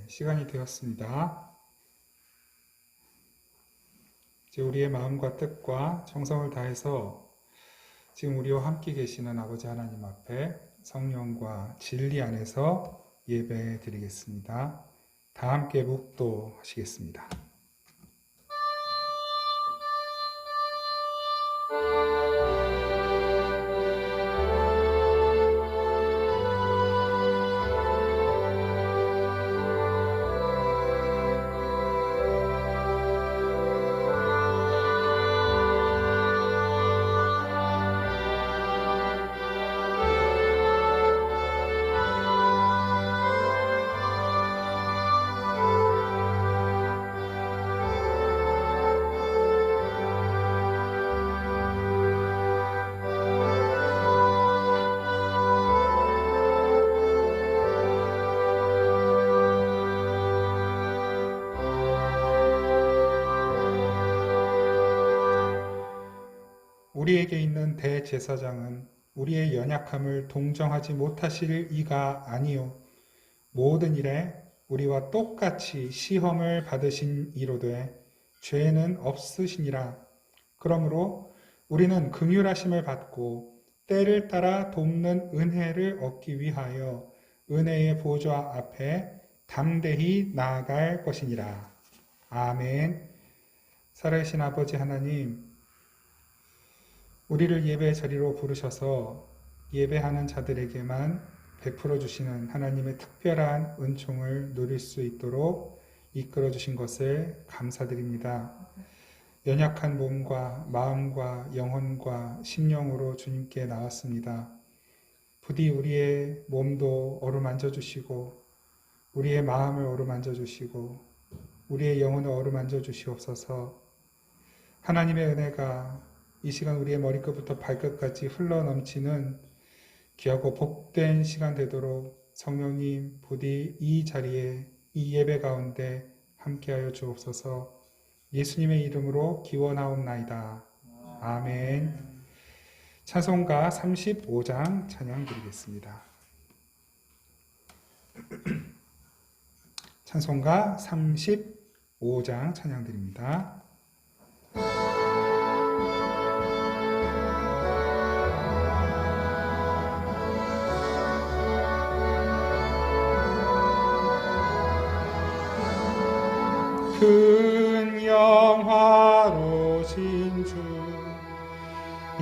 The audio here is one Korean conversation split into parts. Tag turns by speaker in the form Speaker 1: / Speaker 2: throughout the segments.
Speaker 1: 시간이 되었습니다. 이제 우리의 마음과 뜻과 정성을 다해서 지금 우리와 함께 계시는 아버지 하나님 앞에 성령과 진리 안에서 예배 드리겠습니다. 다 함께 묵도하시겠습니다. 우리에게 있는 대제사장은 우리의 연약함을 동정하지 못하실 이가 아니요 모든 일에 우리와 똑같이 시험을 받으신 이로되 죄는 없으시니라. 그러므로 우리는 긍휼하심을 받고 때를 따라 돕는 은혜를 얻기 위하여 은혜의 보좌 앞에 담대히 나아갈 것이니라. 아멘. 살아계신 아버지 하나님, 우리를 예배 자리로 부르셔서 예배하는 자들에게만 베풀어 주시는 하나님의 특별한 은총을 누릴 수 있도록 이끌어 주신 것을 감사드립니다. 연약한 몸과 마음과 영혼과 심령으로 주님께 나왔습니다. 부디 우리의 몸도 어루만져 주시고 우리의 마음을 어루만져 주시고 우리의 영혼을 어루만져 주시옵소서. 하나님의 은혜가 이 시간 우리의 머리끝부터 발끝까지 흘러넘치는 귀하고 복된 시간 되도록 성령님 부디 이 자리에 이 예배 가운데 함께하여 주옵소서. 예수님의 이름으로 기원하옵나이다. 아멘. 찬송가 35장 찬양 드리겠습니다. 찬송가 35장 찬양 드립니다. 큰 영화로신 주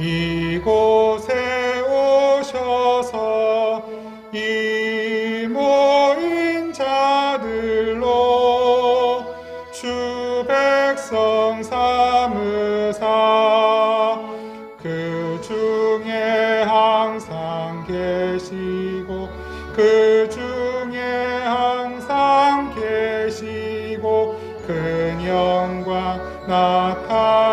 Speaker 1: 이곳에 오셔서 이 모인 자들로 주 백성 삼으사 그 중에 항상 계시고 그 중에 항상 계시고 큰 영광 나타내소서.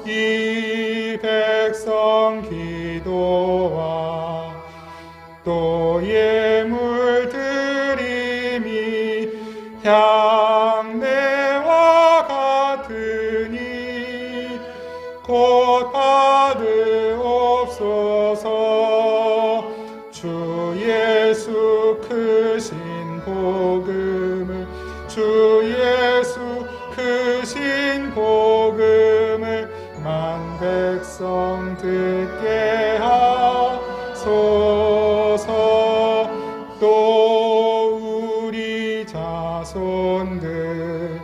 Speaker 1: 이 백성 기도와 또 예물 드림이 향내와 같으니 곧 받으옵소서. 주 예수 크신 복음을 주 예수 크신 복음을 만 백성 듣게 하소서. 또 우리 자손들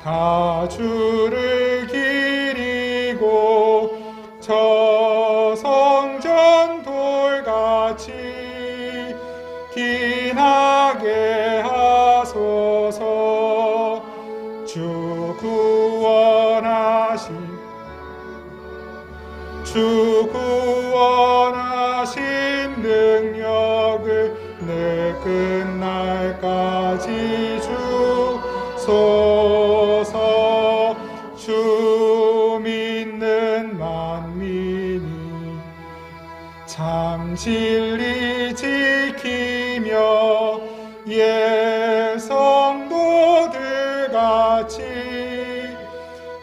Speaker 1: 다 주를 기리고 저 성전 돌같이 기나게 하소서. 주 구원하신 능력을 늘 끝날까지 주소서. 주 믿는 만민이 참 진리 지키며 예성도들 같이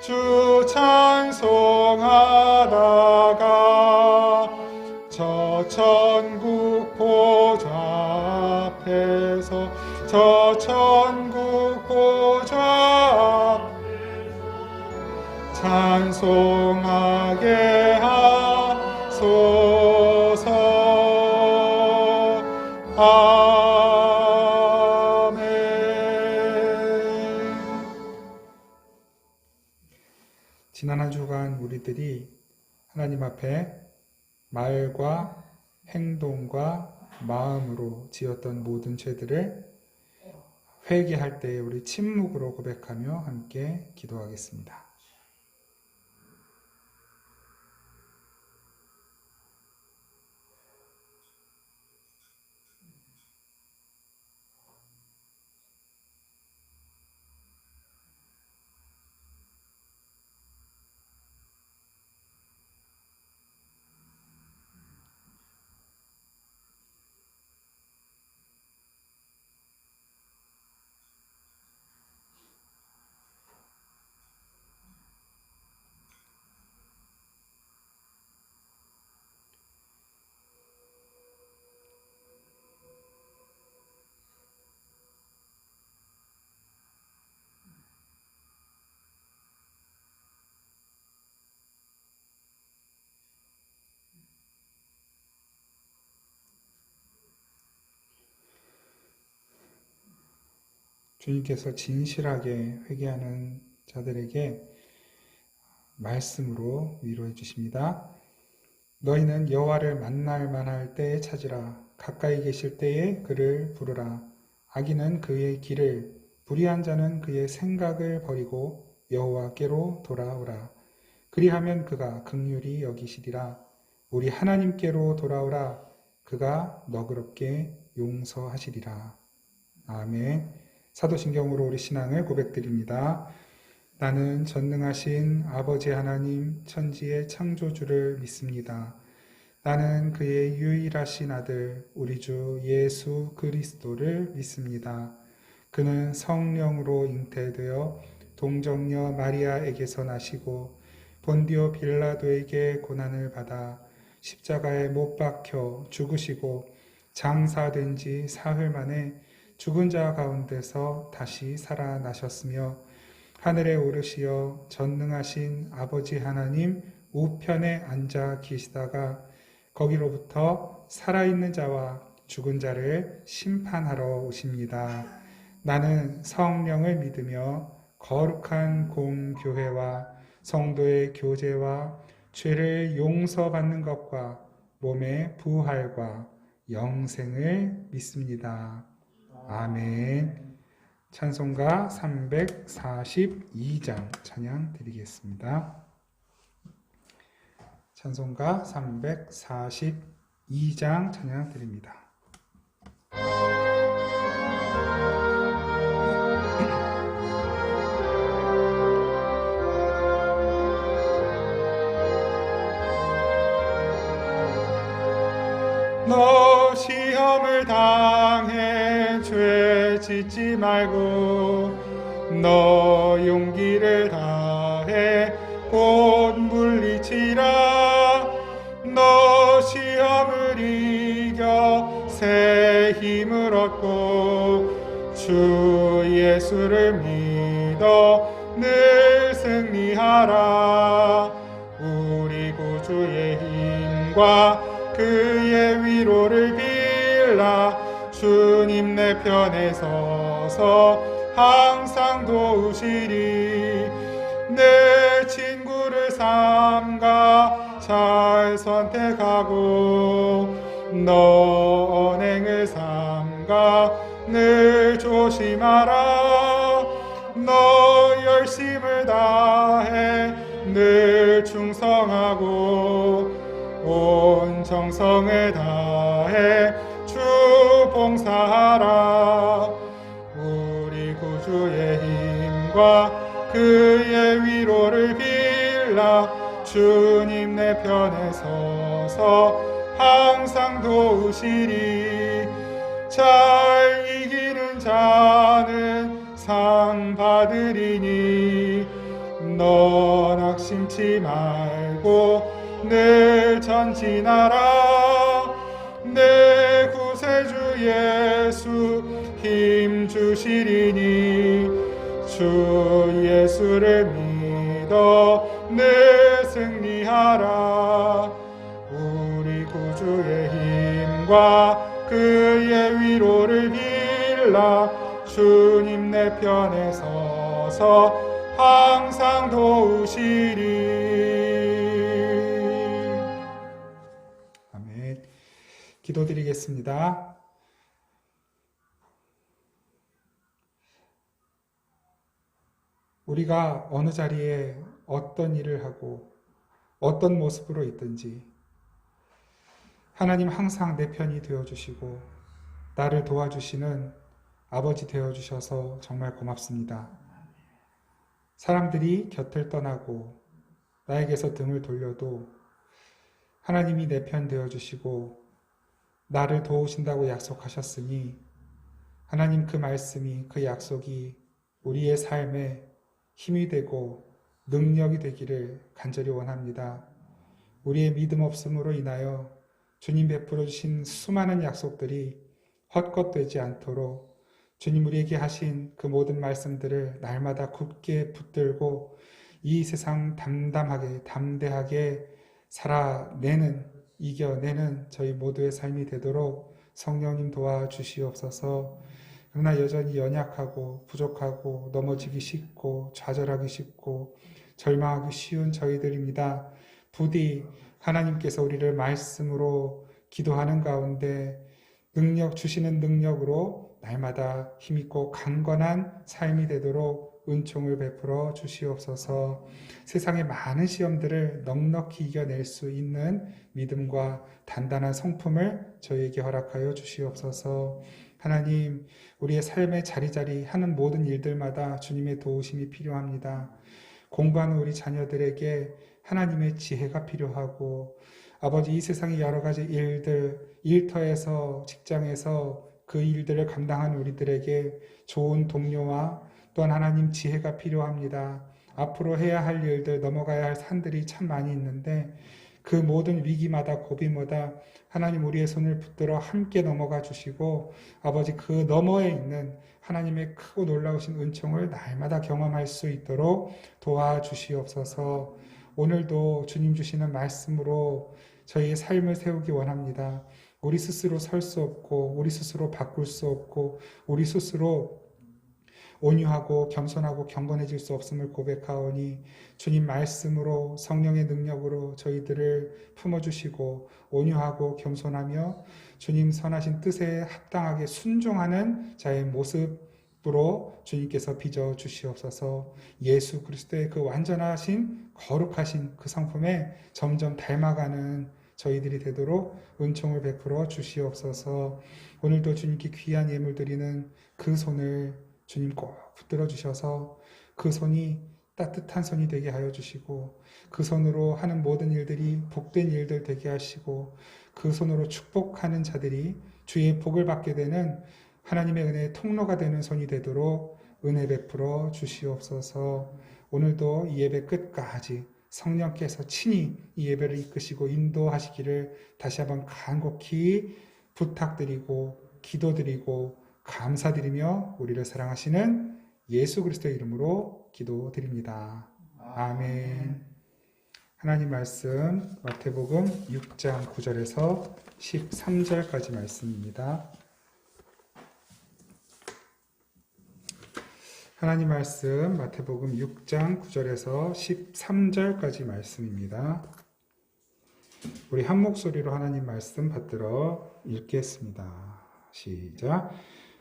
Speaker 1: 주 찬송하다가 저 천국 보좌 찬송하게 하소서. 아멘. 지난 한 주간 우리들이 하나님 앞에 말과 행동과 마음으로 지었던 모든 죄들을 회개할 때 우리 침묵으로 고백하며 함께 기도하겠습니다. 주님께서 진실하게 회개하는 자들에게 말씀으로 위로해 주십니다. 너희는 여호와를 만날 만할 때에 찾으라. 가까이 계실 때에 그를 부르라. 악인은 그의 길을, 불의한 자는 그의 생각을 버리고 여호와께로 돌아오라. 그리하면 그가 긍휼히 여기시리라. 우리 하나님께로 돌아오라. 그가 너그럽게 용서하시리라. 아멘. 사도신경으로 우리 신앙을 고백드립니다. 나는 전능하신 아버지 하나님 천지의 창조주를 믿습니다. 나는 그의 유일하신 아들 우리 주 예수 그리스도를 믿습니다. 그는 성령으로 잉태되어 동정녀 마리아에게서 나시고 본디오 빌라도에게 고난을 받아 십자가에 못 박혀 죽으시고 장사된 지 사흘 만에 죽은 자 가운데서 다시 살아나셨으며 하늘에 오르시어 전능하신 아버지 하나님 우편에 앉아 계시다가 거기로부터 살아있는 자와 죽은 자를 심판하러 오십니다. 나는 성령을 믿으며 거룩한 공교회와 성도의 교제와 죄를 용서받는 것과 몸의 부활과 영생을 믿습니다. 아멘. 찬송가 342장 찬양 드리겠습니다. 찬송가 342장 찬양 드립니다. 너 시험을 당해 죄 짓지 말고 너 용기를 다해 곧 물리치라. 너 시험을 이겨 새 힘을 얻고 주 예수를 믿어 늘 승리하라. 우리 구주의 힘과 그의 위로를 빌라. 주님 내 편에 서서 항상 도우시리. 내 친구를 삼가 잘 선택하고 너 언행을 삼가 늘 조심하라. 너 열심을 다해 늘 충성하고 온 정성을 다해 주 봉사하라. 우리 구주의 힘과 그의 위로를 빌라. 주님 내 편에 서서 항상 도우시리. 잘 이기는 자는 상 받으리니 너 낙심치 말고 늘 전진하라. 내 구세주 예수 힘 주시리니 주 예수를 믿어 늘 승리하라. 우리 구주의 힘과 그의 위로를 빌라. 주님 내 편에 서서 항상 도우시리. 아멘. 기도드리겠습니다. 우리가 어느 자리에 어떤 일을 하고 어떤 모습으로 있든지 하나님 항상 내 편이 되어주시고 나를 도와주시는 아버지 되어주셔서 정말 고맙습니다. 사람들이 곁을 떠나고 나에게서 등을 돌려도 하나님이 내 편 되어주시고 나를 도우신다고 약속하셨으니 하나님 그 말씀이, 그 약속이 우리의 삶에 힘이 되고 능력이 되기를 간절히 원합니다. 우리의 믿음 없음으로 인하여 주님 베풀어 주신 수많은 약속들이 헛것되지 않도록 주님 우리에게 하신 그 모든 말씀들을 날마다 굳게 붙들고 이 세상 담대하게 살아내는, 이겨내는 저희 모두의 삶이 되도록 성령님 도와주시옵소서. 그러나 여전히 연약하고 부족하고 넘어지기 쉽고 좌절하기 쉽고 절망하기 쉬운 저희들입니다. 부디 하나님께서 우리를 말씀으로 기도하는 가운데 주시는 능력으로 날마다 힘있고 강건한 삶이 되도록 은총을 베풀어 주시옵소서. 세상의 많은 시험들을 넉넉히 이겨낼 수 있는 믿음과 단단한 성품을 저희에게 허락하여 주시옵소서. 하나님, 우리의 삶의 자리자리 하는 모든 일들마다 주님의 도우심이 필요합니다. 공부하는 우리 자녀들에게 하나님의 지혜가 필요하고, 아버지 이 세상의 여러 가지 일들, 일터에서, 직장에서 그 일들을 감당하는 우리들에게 좋은 동료와 또한 하나님 지혜가 필요합니다. 앞으로 해야 할 일들, 넘어가야 할 산들이 참 많이 있는데 그 모든 위기마다 고비마다 하나님 우리의 손을 붙들어 함께 넘어가 주시고 아버지 그 너머에 있는 하나님의 크고 놀라우신 은총을 날마다 경험할 수 있도록 도와주시옵소서. 오늘도 주님 주시는 말씀으로 저희의 삶을 세우기 원합니다. 우리 스스로 설 수 없고 우리 스스로 바꿀 수 없고 우리 스스로 온유하고 겸손하고 경건해질 수 없음을 고백하오니 주님 말씀으로 성령의 능력으로 저희들을 품어주시고 온유하고 겸손하며 주님 선하신 뜻에 합당하게 순종하는 자의 모습으로 주님께서 빚어 주시옵소서. 예수 그리스도의 그 완전하신 거룩하신 그 성품에 점점 닮아가는 저희들이 되도록 은총을 베풀어 주시옵소서. 오늘도 주님께 귀한 예물 드리는 그 손을 주님 꼭 붙들어 주셔서 그 손이 따뜻한 손이 되게 하여 주시고 그 손으로 하는 모든 일들이 복된 일들 되게 하시고 그 손으로 축복하는 자들이 주의 복을 받게 되는 하나님의 은혜의 통로가 되는 손이 되도록 은혜 베풀어 주시옵소서. 오늘도 이 예배 끝까지 성령께서 친히 이 예배를 이끄시고 인도하시기를 다시 한번 간곡히 부탁드리고 기도드리고 감사드리며 우리를 사랑하시는 예수 그리스도의 이름으로 기도드립니다. 아멘. 하나님 말씀 마태복음 6장 9절에서 13절까지 말씀입니다. 하나님 말씀 마태복음 6장 9절에서 13절까지 말씀입니다. 우리 한 목소리로 하나님 말씀 받들어 읽겠습니다. 시작.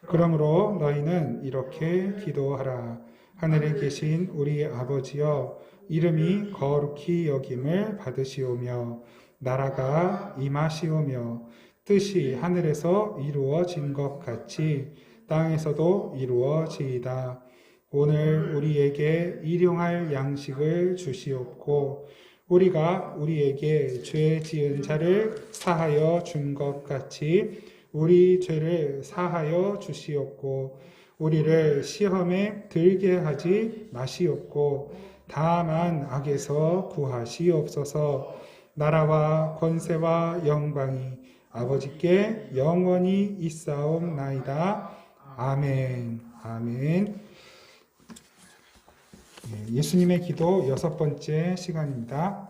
Speaker 1: 그러므로 너희는 이렇게 기도하라. 하늘에 계신 우리 아버지여, 이름이 거룩히 여김을 받으시오며 나라가 임하시오며 뜻이 하늘에서 이루어진 것 같이 땅에서도 이루어지이다. 오늘 우리에게 일용할 양식을 주시옵고 우리가 우리에게 죄 지은 자를 사하여 준 것 같이 우리 죄를 사하여 주시옵고 우리를 시험에 들게 하지 마시옵고 다만 악에서 구하시옵소서. 나라와 권세와 영광이 아버지께 영원히 있사옵나이다. 아멘. 아멘. 예수님의 기도 6번째 시간입니다.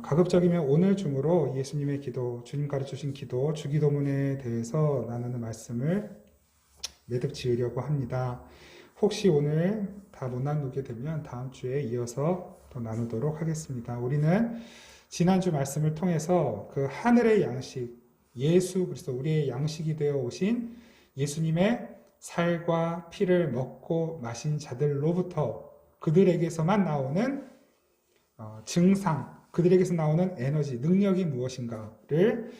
Speaker 1: 가급적이면 오늘 중으로 예수님의 기도, 주님 가르쳐주신 기도, 주기도문에 대해서 나누는 말씀을 매듭 지으려고 합니다. 혹시 오늘 다 못 나누게 되면 다음 주에 이어서 더 나누도록 하겠습니다. 우리는 지난주 말씀을 통해서 그 하늘의 양식, 예수 그리스도 우리의 양식이 되어 오신 예수님의 살과 피를 먹고 마신 자들로부터 그들에게서만 나오는 증상, 그들에게서 나오는 에너지, 능력이 무엇인가를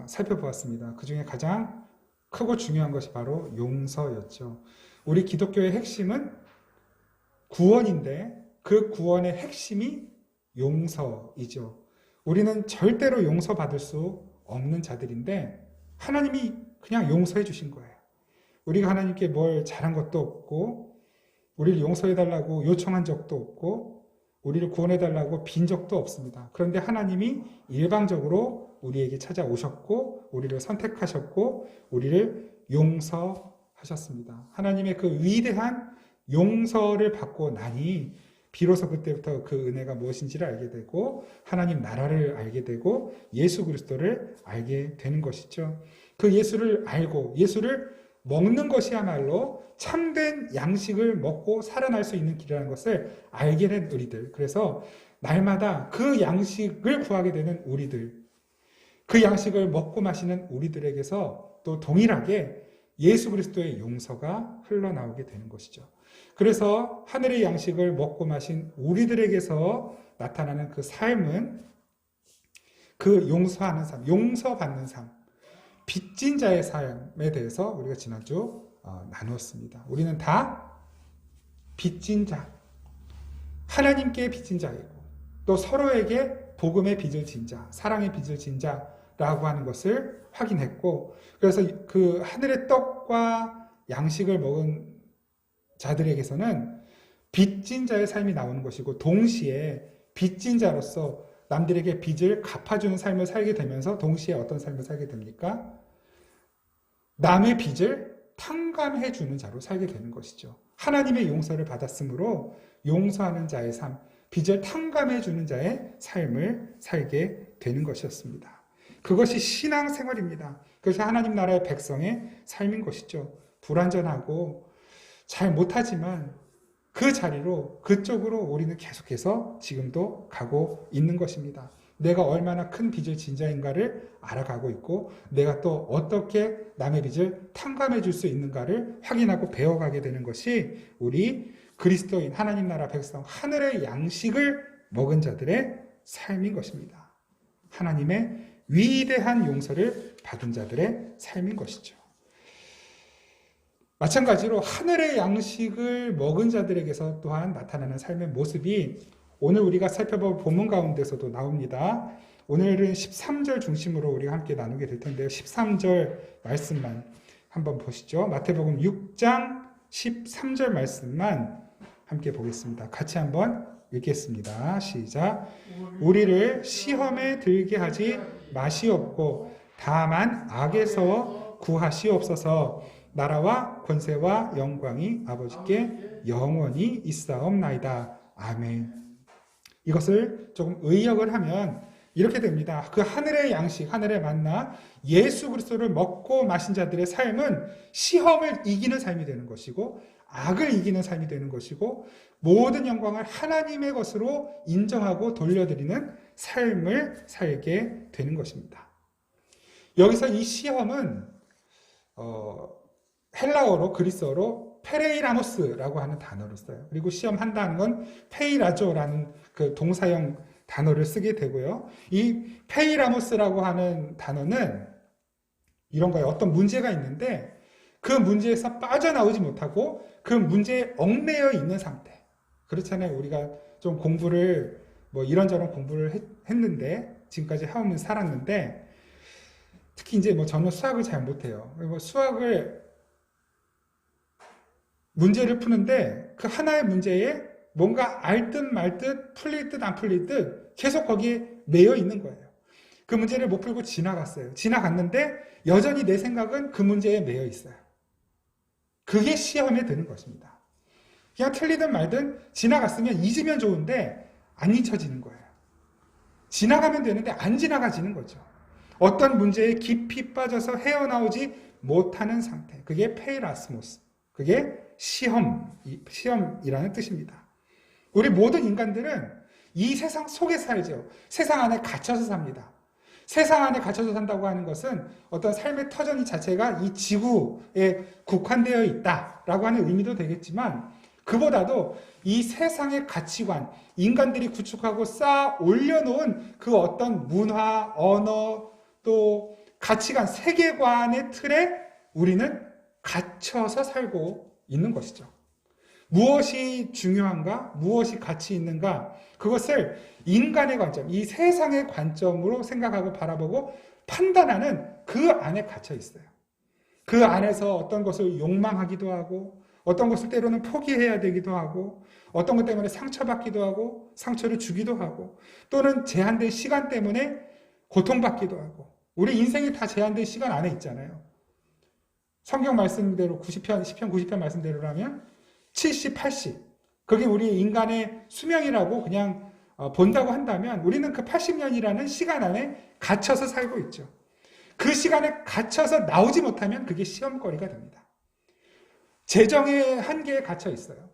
Speaker 1: 살펴보았습니다. 그 중에 가장 크고 중요한 것이 바로 용서였죠. 우리 기독교의 핵심은 구원인데 그 구원의 핵심이 용서이죠. 우리는 절대로 용서받을 수 없는 자들인데 하나님이 그냥 용서해 주신 거예요. 우리가 하나님께 뭘 잘한 것도 없고 우리를 용서해달라고 요청한 적도 없고 우리를 구원해달라고 빈 적도 없습니다. 그런데 하나님이 일방적으로 우리에게 찾아오셨고 우리를 선택하셨고 우리를 용서하셨습니다. 하나님의 그 위대한 용서를 받고 나니 비로소 그때부터 그 은혜가 무엇인지를 알게 되고 하나님 나라를 알게 되고 예수 그리스도를 알게 되는 것이죠. 그 예수를 알고 예수를 먹는 것이야말로 참된 양식을 먹고 살아날 수 있는 길이라는 것을 알게 된 우리들. 그래서 날마다 그 양식을 구하게 되는 우리들, 그 양식을 먹고 마시는 우리들에게서 또 동일하게 예수 그리스도의 용서가 흘러나오게 되는 것이죠. 그래서 하늘의 양식을 먹고 마신 우리들에게서 나타나는 그 삶은 그 용서하는 삶, 용서받는 삶, 빚진 자의 삶에 대해서 우리가 지난주 나누었습니다. 우리는 다 빚진 자, 하나님께 빚진 자이고 또 서로에게 복음의 빚을 진 자, 사랑의 빚을 진 자라고 하는 것을 확인했고 그래서 그 하늘의 떡과 양식을 먹은 자들에게서는 빚진 자의 삶이 나오는 것이고 동시에 빚진 자로서 남들에게 빚을 갚아주는 삶을 살게 되면서 동시에 어떤 삶을 살게 됩니까? 남의 빚을 탕감해주는 자로 살게 되는 것이죠. 하나님의 용서를 받았으므로 용서하는 자의 삶, 빚을 탕감해주는 자의 삶을 살게 되는 것이었습니다. 그것이 신앙생활입니다. 그것이 하나님 나라의 백성의 삶인 것이죠. 불완전하고 잘 못하지만 그 자리로 그쪽으로 우리는 계속해서 지금도 가고 있는 것입니다. 내가 얼마나 큰 빚을 진 자인가를 알아가고 있고 내가 또 어떻게 남의 빚을 탕감해 줄 수 있는가를 확인하고 배워가게 되는 것이 우리 그리스도인 하나님 나라 백성 하늘의 양식을 먹은 자들의 삶인 것입니다. 하나님의 위대한 용서를 받은 자들의 삶인 것이죠. 마찬가지로 하늘의 양식을 먹은 자들에게서 또한 나타나는 삶의 모습이 오늘 우리가 살펴볼 본문 가운데서도 나옵니다. 오늘은 13절 중심으로 우리가 함께 나누게 될 텐데요. 13절 말씀만 한번 보시죠. 마태복음 6장 13절 말씀만 함께 보겠습니다. 같이 한번 읽겠습니다. 시작. 우리를 시험에 들게 하지 마시옵고 다만 악에서 구하시옵소서. 나라와 권세와 영광이 아버지께 영원히 있사옵나이다. 아멘. 이것을 조금 의역을 하면 이렇게 됩니다. 그 하늘의 양식, 하늘의 만나, 예수 그리스도를 먹고 마신 자들의 삶은 시험을 이기는 삶이 되는 것이고 악을 이기는 삶이 되는 것이고 모든 영광을 하나님의 것으로 인정하고 돌려드리는 삶을 살게 되는 것입니다. 여기서 이 시험은 헬라어로 그리스어로 페레이라노스라고 하는 단어를 써요. 그리고 시험한다는 건 페이라조라는 그 동사형 단어를 쓰게 되고요. 이 페이라노스라고 하는 단어는 이런 거예요. 어떤 문제가 있는데 그 문제에서 빠져나오지 못하고 그 문제에 얽매여 있는 상태. 그렇잖아요. 우리가 좀 공부를 뭐 이런저런 공부를 했는데 지금까지 해오면서 살았는데 특히 이제 뭐 저는 수학을 잘 못해요. 그리고 수학을 문제를 푸는데 그 하나의 문제에 뭔가 알 듯 말 듯 풀릴 듯 안 풀릴 듯 계속 거기에 매여 있는 거예요. 그 문제를 못 풀고 지나갔어요. 지나갔는데 여전히 내 생각은 그 문제에 매여 있어요. 그게 시험에 드는 것입니다. 그냥 틀리든 말든 지나갔으면 잊으면 좋은데 안 잊혀지는 거예요. 지나가면 되는데 안 지나가지는 거죠. 어떤 문제에 깊이 빠져서 헤어나오지 못하는 상태. 그게 페이라스모스. 그게 시험이라는 뜻입니다. 우리 모든 인간들은 이 세상 속에 살죠. 세상 안에 갇혀서 삽니다. 세상 안에 갇혀서 산다고 하는 것은 어떤 삶의 터전이 자체가 이 지구에 국한되어 있다라고 하는 의미도 되겠지만 그보다도 이 세상의 가치관, 인간들이 구축하고 쌓아 올려놓은 그 어떤 문화, 언어, 또 가치관, 세계관의 틀에 우리는 갇혀서 살고 있는 것이죠. 무엇이 중요한가? 무엇이 가치 있는가? 그것을 인간의 관점, 이 세상의 관점으로 생각하고 바라보고 판단하는 그 안에 갇혀 있어요. 그 안에서 어떤 것을 욕망하기도 하고 어떤 것을 때로는 포기해야 되기도 하고 어떤 것 때문에 상처받기도 하고 상처를 주기도 하고 또는 제한된 시간 때문에 고통받기도 하고 우리 인생이 다 제한된 시간 안에 있잖아요. 성경 말씀대로 90편, 10편 90편 말씀대로라면 70, 80 그게 우리 인간의 수명이라고 그냥 본다고 한다면 우리는 그 80년이라는 시간 안에 갇혀서 살고 있죠. 그 시간에 갇혀서 나오지 못하면 그게 시험거리가 됩니다. 재정의 한계에 갇혀 있어요.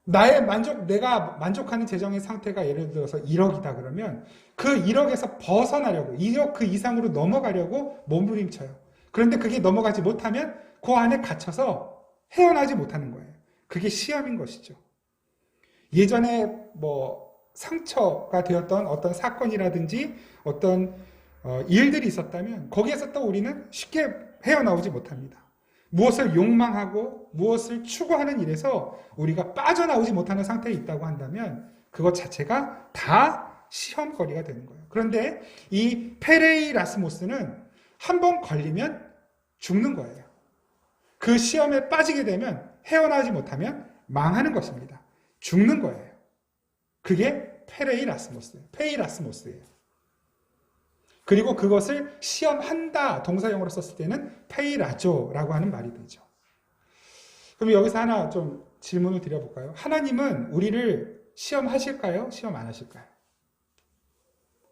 Speaker 1: 내가 만족하는 재정의 상태가 예를 들어서 1억이다 그러면 그 1억에서 벗어나려고 1억 그 이상으로 넘어가려고 몸부림쳐요. 그런데 그게 넘어가지 못하면 그 안에 갇혀서 헤어나지 못하는 거예요. 그게 시험인 것이죠. 예전에 상처가 되었던 어떤 사건이라든지 어떤 일들이 있었다면 거기에서 또 우리는 쉽게 헤어나오지 못합니다. 무엇을 욕망하고 무엇을 추구하는 일에서 우리가 빠져나오지 못하는 상태에 있다고 한다면 그것 자체가 다 시험거리가 되는 거예요. 그런데 이 페레이라스모스는 한 번 걸리면 죽는 거예요. 그 시험에 빠지게 되면 헤어나오지 못하면 망하는 것입니다. 죽는 거예요. 그게 페이라스모스예요. 그리고 그것을 시험한다 동사형으로 썼을 때는 페이라조라고 하는 말이 되죠. 그럼 여기서 하나 좀 질문을 드려볼까요? 하나님은 우리를 시험하실까요? 시험 안 하실까요?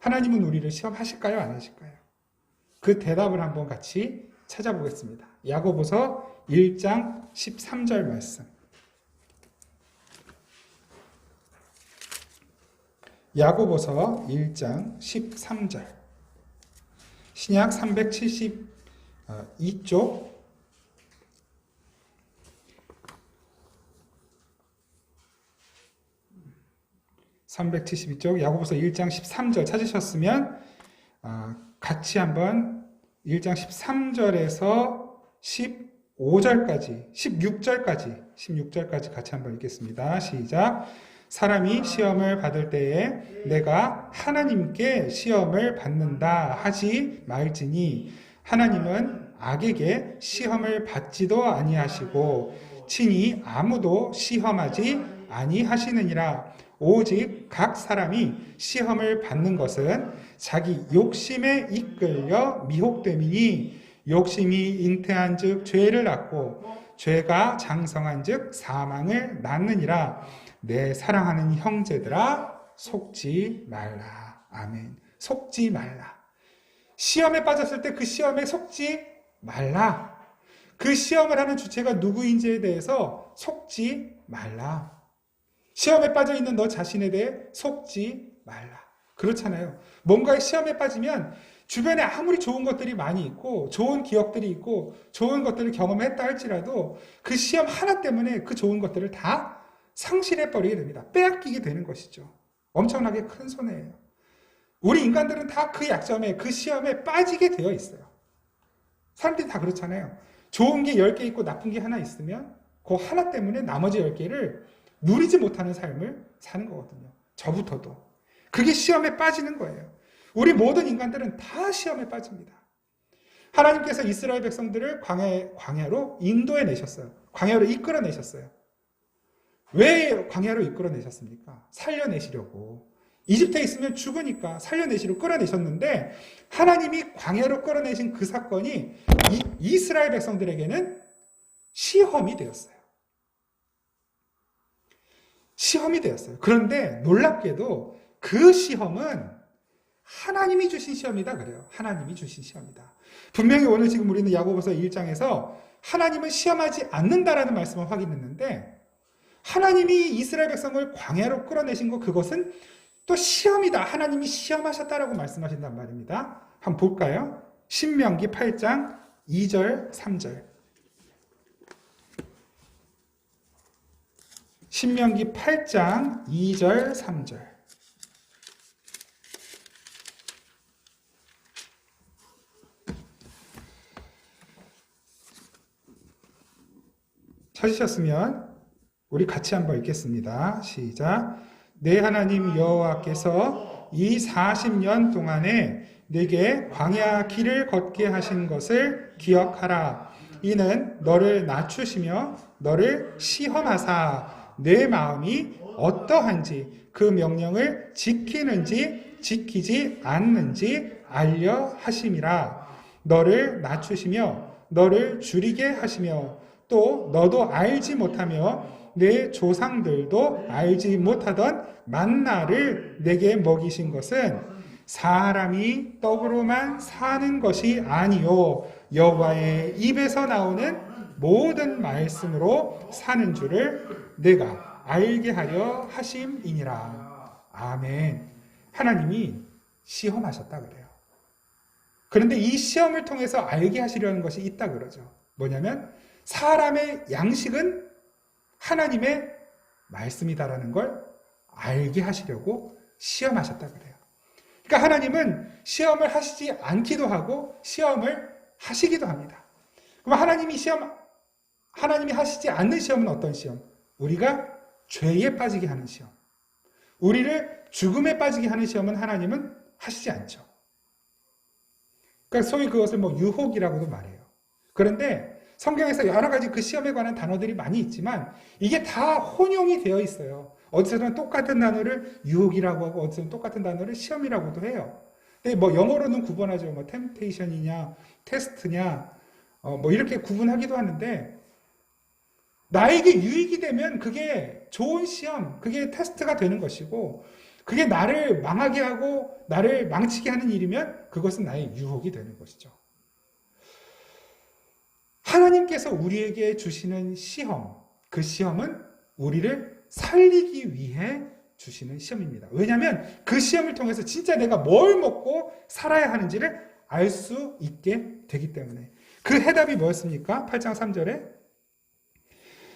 Speaker 1: 하나님은 우리를 시험하실까요? 안 하실까요? 그 대답을 한번 같이 찾아보겠습니다. 야고보서 1장 13절 말씀. 야고보서 1장 13절. 신약 372쪽 372쪽 야고보서 1장 13절 찾으셨으면 같이 한번 1장 13절에서 15절까지 16절까지 같이 한번 읽겠습니다. 시작. 사람이 시험을 받을 때에 내가 하나님께 시험을 받는다 하지 말지니 하나님은 악에게 시험을 받지도 아니하시고 친히 아무도 시험하지 아니하시느니라. 오직 각 사람이 시험을 받는 것은 자기 욕심에 이끌려 미혹됨이니 욕심이 잉태한즉 죄를 낳고 죄가 장성한즉 사망을 낳느니라. 내 사랑하는 형제들아 속지 말라. 아멘. 속지 말라. 시험에 빠졌을 때 그 시험에 속지 말라. 그 시험을 하는 주체가 누구인지에 대해서 속지 말라. 시험에 빠져 있는 너 자신에 대해 속지 말라. 그렇잖아요. 뭔가에 시험에 빠지면 주변에 아무리 좋은 것들이 많이 있고 좋은 기억들이 있고 좋은 것들을 경험했다 할지라도 그 시험 하나 때문에 그 좋은 것들을 다 상실해버리게 됩니다. 빼앗기게 되는 것이죠. 엄청나게 큰 손해예요. 우리 인간들은 다 그 약점에 그 시험에 빠지게 되어 있어요. 사람들이 다 그렇잖아요. 좋은 게 10개 있고 나쁜 게 하나 있으면 그 하나 때문에 나머지 10개를 누리지 못하는 삶을 사는 거거든요. 저부터도. 그게 시험에 빠지는 거예요. 우리 모든 인간들은 다 시험에 빠집니다. 하나님께서 이스라엘 백성들을 광야로 인도해 내셨어요. 광야로 이끌어 내셨어요. 왜 광야로 이끌어 내셨습니까? 살려내시려고. 이집트에 있으면 죽으니까 살려내시려고 끌어내셨는데 하나님이 광야로 끌어내신 그 사건이 이스라엘 백성들에게는 시험이 되었어요. 시험이 되었어요. 그런데 놀랍게도 그 시험은 하나님이 주신 시험이다 그래요. 하나님이 주신 시험이다. 분명히 오늘 지금 우리는 야고보서 1장에서 하나님은 시험하지 않는다라는 말씀을 확인했는데 하나님이 이스라엘 백성을 광야로 끌어내신 것 그것은 또 시험이다. 하나님이 시험하셨다라고 말씀하신단 말입니다. 한번 볼까요? 신명기 8장 2절 3절. 신명기 8장 2절 3절. 찾으셨으면 우리 같이 한번 읽겠습니다. 시작. 내 하나님 여호와께서 이 40년 동안에 내게 광야 길을 걷게 하신 것을 기억하라. 이는 너를 낮추시며 너를 시험하사 내 마음이 어떠한지 그 명령을 지키는지 지키지 않는지 알려 하심이라. 너를 낮추시며 너를 줄이게 하시며 또 너도 알지 못하며 내 조상들도 알지 못하던 만나를 내게 먹이신 것은 사람이 떡으로만 사는 것이 아니요 여호와의 입에서 나오는 모든 말씀으로 사는 줄을 내가 알게 하려 하심이니라. 아멘. 하나님이 시험하셨다 그래요. 그런데 이 시험을 통해서 알게 하시려는 것이 있다 그러죠. 뭐냐면 사람의 양식은 하나님의 말씀이다라는 걸 알게 하시려고 시험하셨다 그래요. 그러니까 하나님은 시험을 하시지 않기도 하고 시험을 하시기도 합니다. 그럼 하나님이 하시지 않는 시험은 어떤 시험? 우리가 죄에 빠지게 하는 시험. 우리를 죽음에 빠지게 하는 시험은 하나님은 하시지 않죠. 그러니까 소위 그것을 유혹이라고도 말해요. 그런데 성경에서 여러 가지 그 시험에 관한 단어들이 많이 있지만 이게 다 혼용이 되어 있어요. 어디서는 똑같은 단어를 유혹이라고 하고 어디서는 똑같은 단어를 시험이라고도 해요. 근데 영어로는 구분하죠. 템테이션이냐, 테스트냐, 이렇게 구분하기도 하는데 나에게 유익이 되면 그게 좋은 시험, 그게 테스트가 되는 것이고 그게 나를 망하게 하고 나를 망치게 하는 일이면 그것은 나의 유혹이 되는 것이죠. 하나님께서 우리에게 주시는 시험, 그 시험은 우리를 살리기 위해 주시는 시험입니다. 왜냐하면 그 시험을 통해서 진짜 내가 뭘 먹고 살아야 하는지를 알 수 있게 되기 때문에. 그 해답이 뭐였습니까? 8장 3절에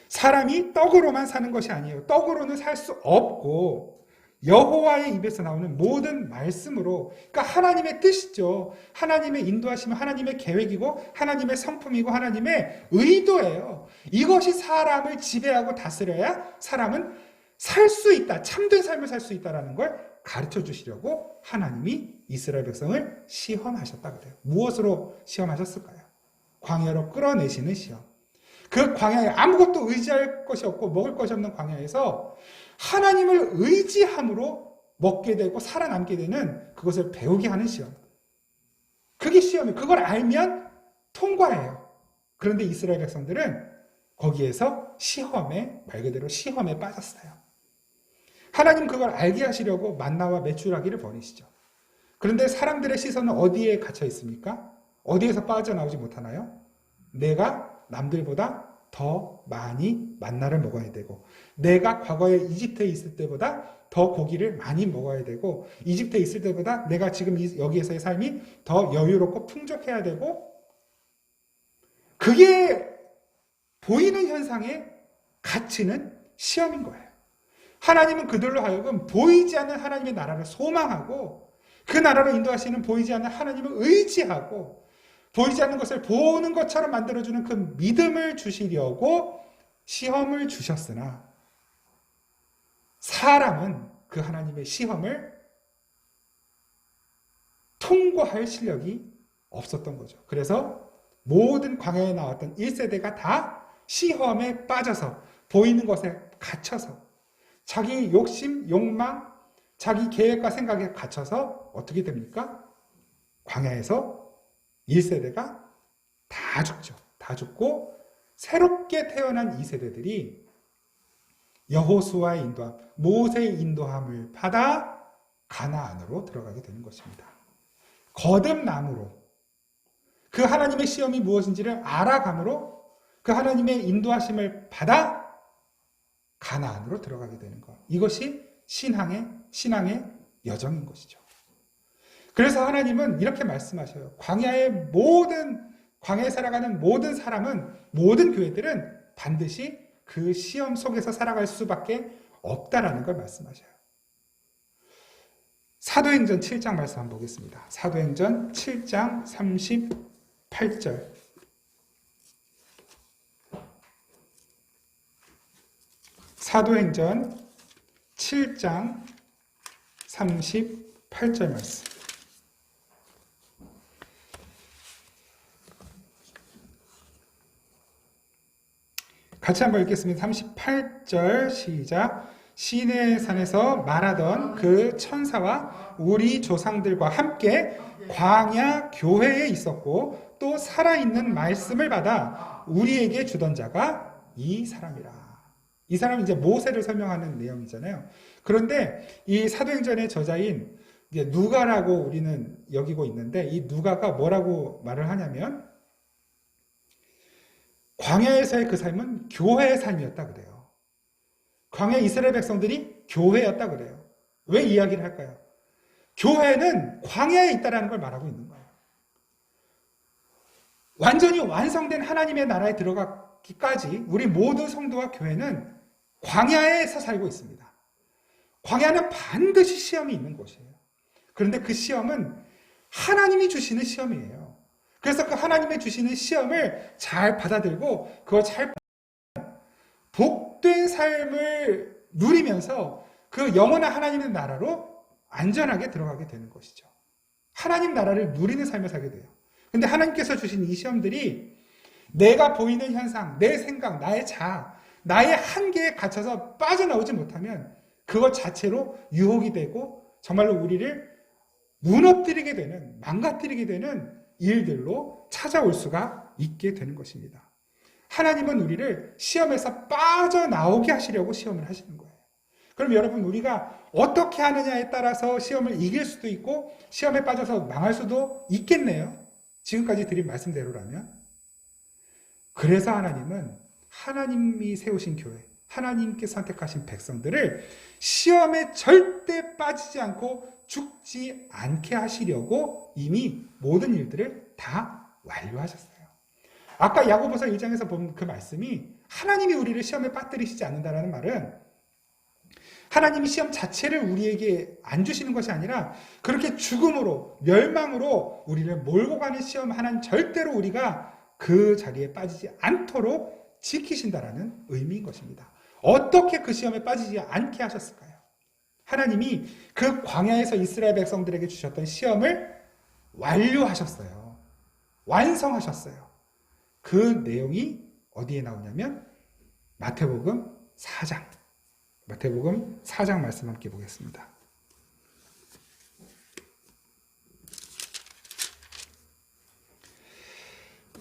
Speaker 1: 사람이 떡으로만 사는 것이 아니에요. 떡으로는 살 수 없고 여호와의 입에서 나오는 모든 말씀으로, 그러니까 하나님의 뜻이죠. 하나님의 인도하심은 하나님의 계획이고 하나님의 성품이고 하나님의 의도예요. 이것이 사람을 지배하고 다스려야 사람은 살 수 있다. 참된 삶을 살 수 있다는 걸 가르쳐 주시려고 하나님이 이스라엘 백성을 시험하셨다 그래요. 무엇으로 시험하셨을까요? 광야로 끌어내시는 시험. 그 광야에 아무것도 의지할 것이 없고 먹을 것이 없는 광야에서 하나님을 의지함으로 먹게 되고 살아남게 되는 그것을 배우게 하는 시험. 그게 시험이에요. 그걸 알면 통과해요. 그런데 이스라엘 백성들은 거기에서 말 그대로 시험에 빠졌어요. 하나님 그걸 알게 하시려고 만나와 메추라기를 버리시죠. 그런데 사람들의 시선은 어디에 갇혀 있습니까? 어디에서 빠져나오지 못하나요? 내가 남들보다 더 많이 만나를 먹어야 되고, 내가 과거에 이집트에 있을 때보다 더 고기를 많이 먹어야 되고, 이집트에 있을 때보다 내가 지금 여기에서의 삶이 더 여유롭고 풍족해야 되고, 그게 보이는 현상에 갇히는 시험인 거예요. 하나님은 그들로 하여금 보이지 않는 하나님의 나라를 소망하고 그 나라로 인도하시는 보이지 않는 하나님을 의지하고 보이지 않는 것을 보는 것처럼 만들어주는 그 믿음을 주시려고 시험을 주셨으나 사람은 그 하나님의 시험을 통과할 실력이 없었던 거죠. 그래서 모든 광야에 나왔던 1세대가 다 시험에 빠져서 보이는 것에 갇혀서 자기 욕심, 욕망, 자기 계획과 생각에 갇혀서 어떻게 됩니까? 광야에서 1세대가 다 죽죠. 다 죽고 새롭게 태어난 이 세대들이 여호수아의 인도함, 모세의 인도함을 받아 가나안으로 들어가게 되는 것입니다. 거듭남으로, 그 하나님의 시험이 무엇인지를 알아감으로 그 하나님의 인도하심을 받아 가나안으로 들어가게 되는 것. 이것이 신앙의 여정인 것이죠. 그래서 하나님은 이렇게 말씀하셔요. 광야에 살아가는 모든 사람은, 모든 교회들은 반드시 그 시험 속에서 살아갈 수밖에 없다라는 걸 말씀하셔요. 사도행전 7장 말씀 한번 보겠습니다. 사도행전 7장 38절. 사도행전 7장 38절 말씀. 같이 한번 읽겠습니다. 38절 시작. 시내산에서 말하던 그 천사와 우리 조상들과 함께 광야 교회에 있었고 또 살아있는 말씀을 받아 우리에게 주던 자가 이 사람이라. 이 사람은 이제 모세를 설명하는 내용이잖아요. 그런데 이 사도행전의 저자인 누가라고 우리는 여기고 있는데, 이 누가가 뭐라고 말을 하냐면 광야에서의 그 삶은 교회의 삶이었다 그래요. 광야 이스라엘 백성들이 교회였다 그래요. 왜 이야기를 할까요? 교회는 광야에 있다는 걸 말하고 있는 거예요. 완전히 완성된 하나님의 나라에 들어가기까지 우리 모든 성도와 교회는 광야에서 살고 있습니다. 광야는 반드시 시험이 있는 곳이에요. 그런데 그 시험은 하나님이 주시는 시험이에요. 그래서 그 하나님이 주시는 시험을 잘 받아들고 그걸 잘 복된 삶을 누리면서 그 영원한 하나님의 나라로 안전하게 들어가게 되는 것이죠. 하나님 나라를 누리는 삶을 살게 돼요. 근데 하나님께서 주신 이 시험들이 내가 보이는 현상, 내 생각, 나의 자아, 나의 한계에 갇혀서 빠져나오지 못하면 그것 자체로 유혹이 되고 정말로 우리를 무너뜨리게 되는, 망가뜨리게 되는 일들로 찾아올 수가 있게 되는 것입니다. 하나님은 우리를 시험에서 빠져나오게 하시려고 시험을 하시는 거예요. 그럼 여러분, 우리가 어떻게 하느냐에 따라서 시험을 이길 수도 있고 시험에 빠져서 망할 수도 있겠네요. 지금까지 드린 말씀대로라면. 그래서 하나님은 하나님이 세우신 교회, 하나님께 선택하신 백성들을 시험에 절대 빠지지 않고 죽지 않게 하시려고 이미 모든 일들을 다 완료하셨어요. 아까 야고보서 1장에서 본 그 말씀이 하나님이 우리를 시험에 빠뜨리시지 않는다라는 말은 하나님이 시험 자체를 우리에게 안 주시는 것이 아니라 그렇게 죽음으로, 멸망으로 우리를 몰고 가는 시험 하나는 절대로 우리가 그 자리에 빠지지 않도록 지키신다라는 의미인 것입니다. 어떻게 그 시험에 빠지지 않게 하셨을까요? 하나님이 그 광야에서 이스라엘 백성들에게 주셨던 시험을 완료하셨어요. 완성하셨어요. 그 내용이 어디에 나오냐면 마태복음 4장. 마태복음 4장 말씀 함께 보겠습니다.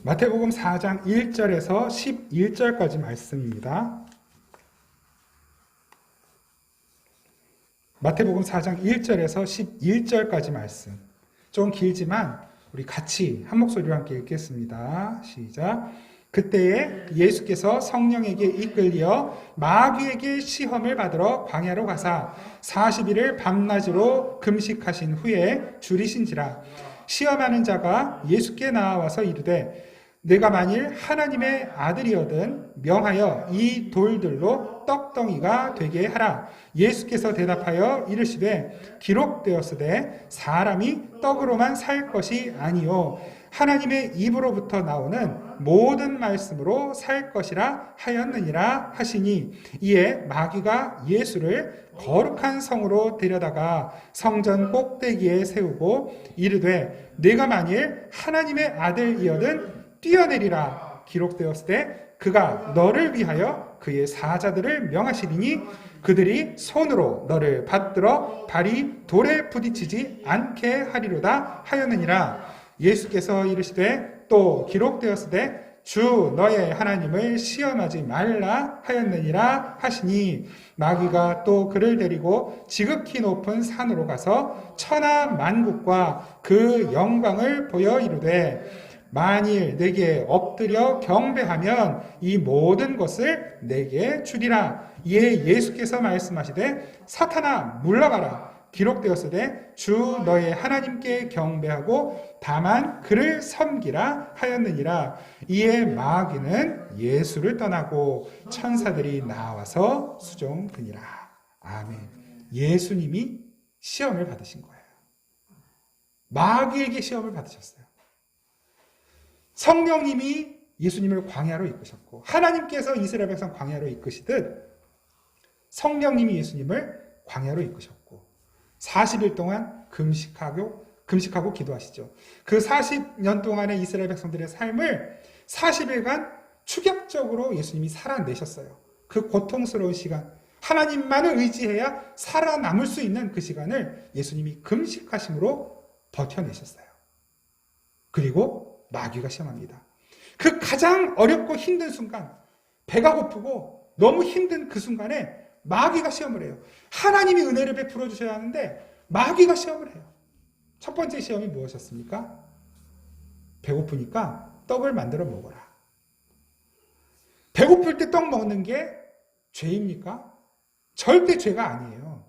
Speaker 1: 마태복음 4장 1절에서 11절까지 말씀입니다. 마태복음 4장 1절에서 11절까지 말씀. 좀 길지만 우리 같이 한 목소리로 함께 읽겠습니다. 시작. 그때에 예수께서 성령에게 이끌려 마귀에게 시험을 받으러 광야로 가사 40일을 밤낮으로 금식하신 후에 줄이신지라. 시험하는 자가 예수께 나와서 이르되 내가 만일 하나님의 아들이거든 명하여 이 돌들로 떡덩이가 되게 하라. 예수께서 대답하여 이르시되 기록되었으되 사람이 떡으로만 살 것이 아니요 하나님의 입으로부터 나오는 모든 말씀으로 살 것이라 하였느니라 하시니, 이에 마귀가 예수를 거룩한 성으로 데려다가 성전 꼭대기에 세우고 이르되 네가 만일 하나님의 아들이거든 뛰어내리라. 기록되었으되 그가 너를 위하여 그의 사자들을 명하시리니 그들이 손으로 너를 받들어 발이 돌에 부딪히지 않게 하리로다 하였느니라. 예수께서 이르시되 또 기록되었으되 주 너의 하나님을 시험하지 말라 하였느니라 하시니 마귀가 또 그를 데리고 지극히 높은 산으로 가서 천하 만국과 그 영광을 보여 이르되 만일 내게 엎드려 경배하면 이 모든 것을 내게 주리라. 이에 예수께서 말씀하시되 사탄아 물러가라. 기록되었으되 주 너의 하나님께 경배하고 다만 그를 섬기라 하였느니라. 이에 마귀는 예수를 떠나고 천사들이 나와서 수종드니라. 아멘. 예수님이 시험을 받으신 거예요. 마귀에게 시험을 받으셨어요. 성령님이 예수님을 광야로 이끄셨고 하나님께서 이스라엘 백성 광야로 이끄시듯 성령님이 예수님을 광야로 이끄셨고 40일 동안 금식하고 기도하시죠. 그 40년 동안의 이스라엘 백성들의 삶을 40일간 추격적으로 예수님이 살아내셨어요. 그 고통스러운 시간, 하나님만을 의지해야 살아남을 수 있는 그 시간을 예수님이 금식하심으로 버텨내셨어요. 그리고 마귀가 시험합니다. 그 가장 어렵고 힘든 순간, 배가 고프고 너무 힘든 그 순간에 마귀가 시험을 해요. 하나님이 은혜를 베풀어 주셔야 하는데 마귀가 시험을 해요. 첫 번째 시험이 무엇이었습니까? 배고프니까 떡을 만들어 먹어라. 배고플 때 떡 먹는 게 죄입니까? 절대 죄가 아니에요.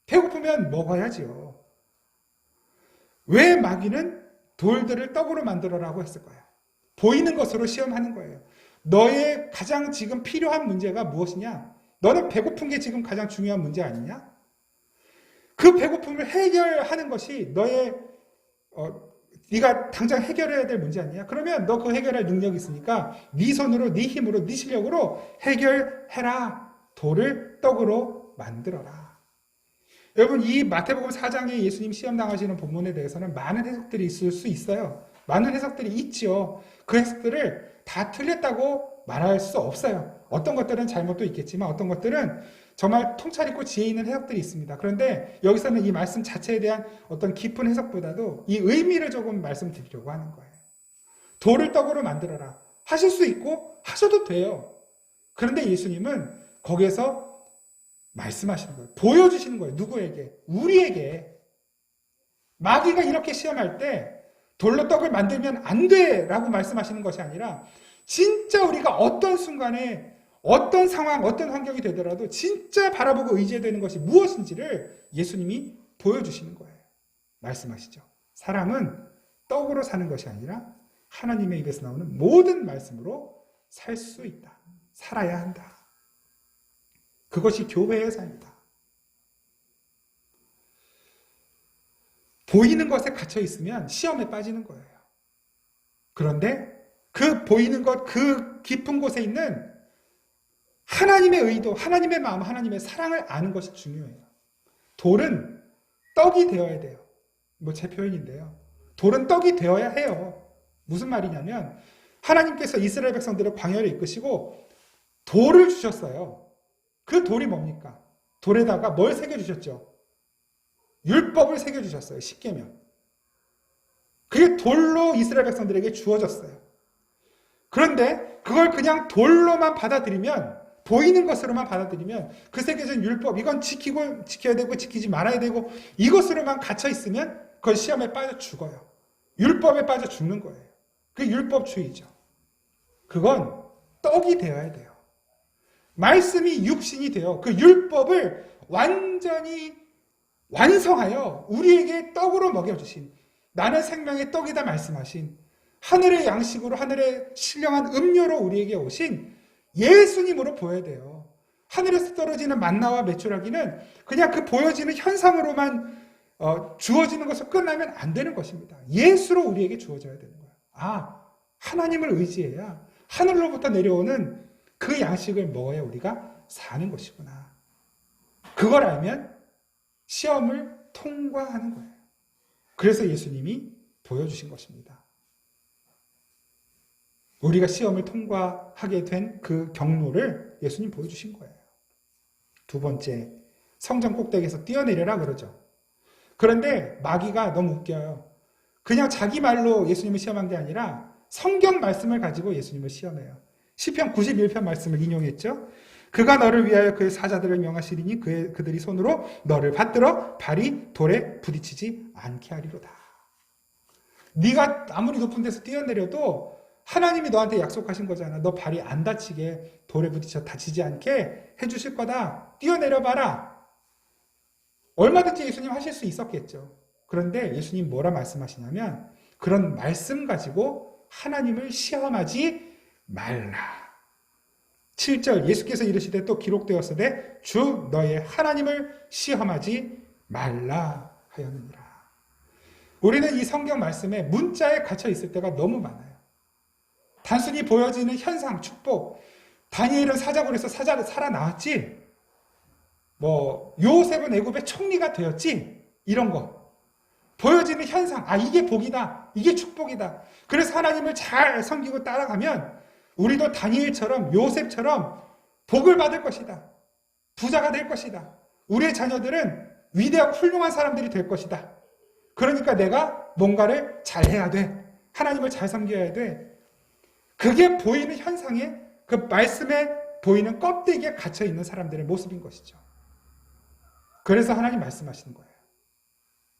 Speaker 1: 배고프면 먹어야지요. 왜 마귀는 돌들을 떡으로 만들어라고 했을까요? 보이는 것으로 시험하는 거예요. 너의 가장 지금 필요한 문제가 무엇이냐? 너는 배고픈 게 지금 가장 중요한 문제 아니냐? 그 배고픔을 해결하는 것이 네가 당장 해결해야 될 문제 아니냐? 그러면 너 그 해결할 능력이 있으니까 네 손으로, 네 힘으로, 네 실력으로 해결해라. 돌을 떡으로 만들어라. 여러분, 이 마태복음 4장에 예수님 시험 당하시는 본문에 대해서는 많은 해석들이 있을 수 있어요. 많은 해석들이 있죠. 그 해석들을 다 틀렸다고 말할 수 없어요. 어떤 것들은 잘못도 있겠지만 어떤 것들은 정말 통찰 있고 지혜 있는 해석들이 있습니다. 그런데 여기서는 이 말씀 자체에 대한 어떤 깊은 해석보다도 이 의미를 조금 말씀드리려고 하는 거예요. 돌을 떡으로 만들어라. 하실 수 있고 하셔도 돼요. 그런데 예수님은 거기에서 말씀하시는 거예요. 보여주시는 거예요. 누구에게? 우리에게. 마귀가 이렇게 시험할 때 돌로 떡을 만들면 안 돼! 라고 말씀하시는 것이 아니라 진짜 우리가 어떤 순간에 어떤 상황, 어떤 환경이 되더라도 진짜 바라보고 의지해야 되는 것이 무엇인지를 예수님이 보여주시는 거예요. 말씀하시죠. 사람은 떡으로 사는 것이 아니라 하나님의 입에서 나오는 모든 말씀으로 살 수 있다. 살아야 한다. 그것이 교회의 삶이다. 보이는 것에 갇혀 있으면 시험에 빠지는 거예요. 그런데 그 보이는 것, 그 깊은 곳에 있는 하나님의 의도, 하나님의 마음, 하나님의 사랑을 아는 것이 중요해요. 돌은 떡이 되어야 돼요. 제 표현인데요. 돌은 떡이 되어야 해요. 무슨 말이냐면 하나님께서 이스라엘 백성들을 광야로 이끄시고 돌을 주셨어요. 그 돌이 뭡니까? 돌에다가 뭘 새겨주셨죠? 율법을 새겨주셨어요. 10계명. 그게 돌로 이스라엘 백성들에게 주어졌어요. 그런데 그걸 그냥 돌로만 받아들이면, 보이는 것으로만 받아들이면 그 새겨진 율법, 이건 지켜야 되고 지키지 말아야 되고 이것으로만 갇혀 있으면 그건 시험에 빠져 죽어요. 율법에 빠져 죽는 거예요. 그게 율법주의죠. 그건 떡이 되어야 돼요. 말씀이 육신이 되어 그 율법을 완전히 완성하여 우리에게 떡으로 먹여주신, 나는 생명의 떡이다 말씀하신, 하늘의 양식으로, 하늘의 신령한 음료로 우리에게 오신 예수님으로 보여야 돼요. 하늘에서 떨어지는 만나와 메추라기는 그냥 그 보여지는 현상으로만 주어지는 것으로 끝나면 안 되는 것입니다. 예수로 우리에게 주어져야 되는 거예요. 하나님을 의지해야 하늘로부터 내려오는 그 양식을 먹어야 우리가 사는 것이구나. 그걸 알면 시험을 통과하는 거예요. 그래서 예수님이 보여주신 것입니다. 우리가 시험을 통과하게 된 그 경로를 예수님 보여주신 거예요. 두 번째, 성전 꼭대기에서 뛰어내려라 그러죠. 그런데 마귀가 너무 웃겨요. 그냥 자기 말로 예수님을 시험한 게 아니라 성경 말씀을 가지고 예수님을 시험해요. 시편 91편 말씀을 인용했죠. 그가 너를 위하여 그의 사자들을 명하시리니 그들이 손으로 너를 받들어 발이 돌에 부딪히지 않게 하리로다. 네가 아무리 높은 데서 뛰어내려도 하나님이 너한테 약속하신 거잖아. 너 발이 안 다치게, 돌에 부딪혀 다치지 않게 해주실 거다. 뛰어내려봐라. 얼마든지 예수님 하실 수 있었겠죠. 그런데 예수님 뭐라 말씀하시냐면 그런 말씀 가지고 하나님을 시험하지 말라. 7절 예수께서 이르시되 또 기록되었으되 주 너의 하나님을 시험하지 말라 하였느니라. 우리는 이 성경 말씀에 문자에 갇혀 있을 때가 너무 많아요. 단순히 보여지는 현상, 축복, 다니엘은 사자굴에서 살아나왔지, 요셉은 애굽의 총리가 되었지, 이런 거. 보여지는 현상, 이게 복이다, 이게 축복이다. 그래서 하나님을 잘 섬기고 따라가면 우리도 다니엘처럼 요셉처럼 복을 받을 것이다. 부자가 될 것이다. 우리의 자녀들은 위대하고 훌륭한 사람들이 될 것이다. 그러니까 내가 뭔가를 잘해야 돼. 하나님을 잘 섬겨야 돼. 그게 보이는 현상에, 그 말씀에 보이는 껍데기에 갇혀있는 사람들의 모습인 것이죠. 그래서 하나님 말씀하시는 거예요.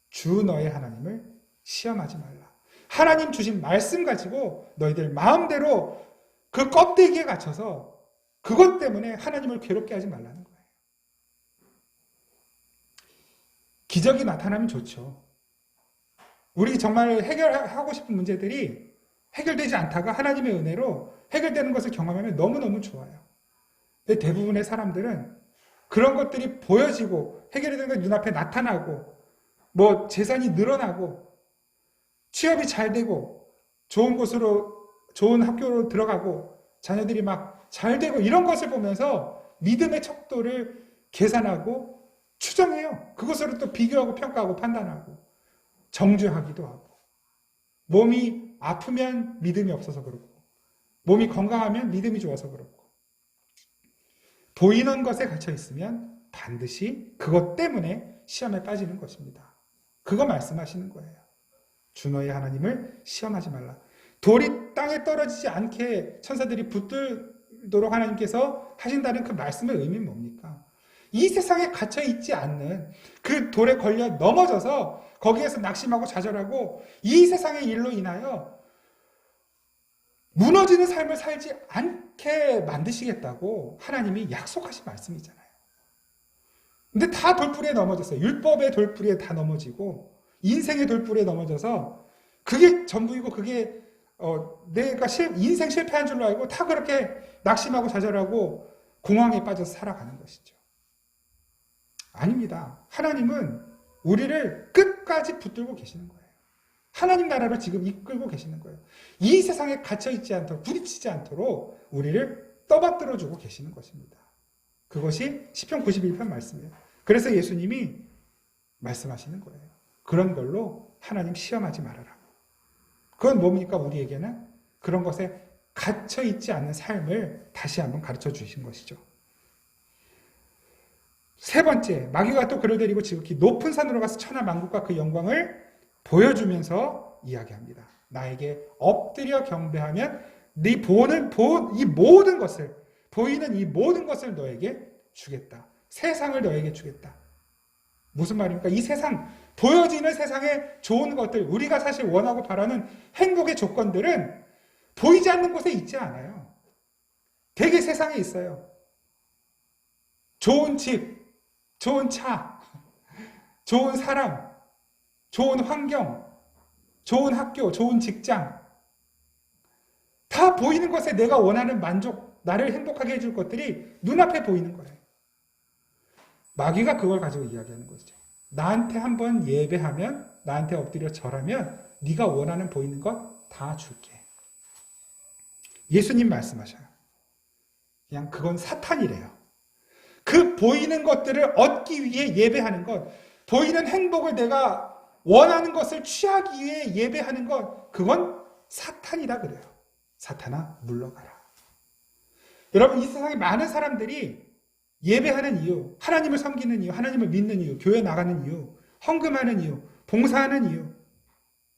Speaker 1: 주 너의 하나님을 시험하지 말라. 하나님 주신 말씀 가지고 너희들 마음대로 그 껍데기에 갇혀서 그것 때문에 하나님을 괴롭게 하지 말라는 거예요. 기적이 나타나면 좋죠. 우리 정말 해결하고 싶은 문제들이 해결되지 않다가 하나님의 은혜로 해결되는 것을 경험하면 너무너무 좋아요. 근데 대부분의 사람들은 그런 것들이 보여지고 해결이 되는 게 눈앞에 나타나고 재산이 늘어나고 취업이 잘 되고 좋은 곳으로 좋은 학교로 들어가고 자녀들이 막 잘 되고 이런 것을 보면서 믿음의 척도를 계산하고 추정해요. 그것으로 또 비교하고 평가하고 판단하고 정죄하기도 하고 몸이 아프면 믿음이 없어서 그렇고 몸이 건강하면 믿음이 좋아서 그렇고 보이는 것에 갇혀 있으면 반드시 그것 때문에 시험에 빠지는 것입니다. 그거 말씀하시는 거예요. 주 너의 하나님을 시험하지 말라. 돌이 땅에 떨어지지 않게 천사들이 붙들도록 하나님께서 하신다는 그 말씀의 의미는 뭡니까? 이 세상에 갇혀있지 않는 그 돌에 걸려 넘어져서 거기에서 낙심하고 좌절하고 이 세상의 일로 인하여 무너지는 삶을 살지 않게 만드시겠다고 하나님이 약속하신 말씀이잖아요. 근데 다 돌뿌리에 넘어졌어요. 율법의 돌뿌리에 다 넘어지고 인생의 돌뿌리에 넘어져서 그게 전부이고 그게 내가 인생 실패한 줄로 알고 다 그렇게 낙심하고 좌절하고 공황에 빠져서 살아가는 것이죠. 아닙니다. 하나님은 우리를 끝까지 붙들고 계시는 거예요. 하나님 나라를 지금 이끌고 계시는 거예요. 이 세상에 갇혀있지 않도록 부딪히지 않도록 우리를 떠받들어주고 계시는 것입니다. 그것이 시편 91편 말씀이에요. 그래서 예수님이 말씀하시는 거예요. 그런 걸로 하나님 시험하지 말아라. 그건 뭡니까? 우리에게는 그런 것에 갇혀있지 않는 삶을 다시 한번 가르쳐 주신 것이죠. 세 번째, 마귀가 또 그를 데리고 지극히 높은 산으로 가서 천하 만국과 그 영광을 보여주면서 이야기합니다. 나에게 엎드려 경배하면 네 보이는 이 모든 것을 너에게 주겠다. 세상을 너에게 주겠다. 무슨 말입니까? 이 세상, 보여지는 세상의 좋은 것들, 우리가 사실 원하고 바라는 행복의 조건들은 보이지 않는 곳에 있지 않아요. 되게 세상에 있어요. 좋은 집, 좋은 차, 좋은 사람, 좋은 환경, 좋은 학교, 좋은 직장. 다 보이는 것에 내가 원하는 만족, 나를 행복하게 해줄 것들이 눈앞에 보이는 거예요. 마귀가 그걸 가지고 이야기하는 것이죠. 나한테 한번 예배하면, 나한테 엎드려 절하면 네가 원하는 보이는 것 다 줄게. 예수님 말씀하셔요. 그냥 그건 사탄이래요. 그 보이는 것들을 얻기 위해 예배하는 것, 보이는 행복을 내가 원하는 것을 취하기 위해 예배하는 것, 그건 사탄이라 그래요. 사탄아, 물러가라. 여러분, 이 세상에 많은 사람들이 예배하는 이유, 하나님을 섬기는 이유, 하나님을 믿는 이유, 교회 나가는 이유, 헌금하는 이유, 봉사하는 이유,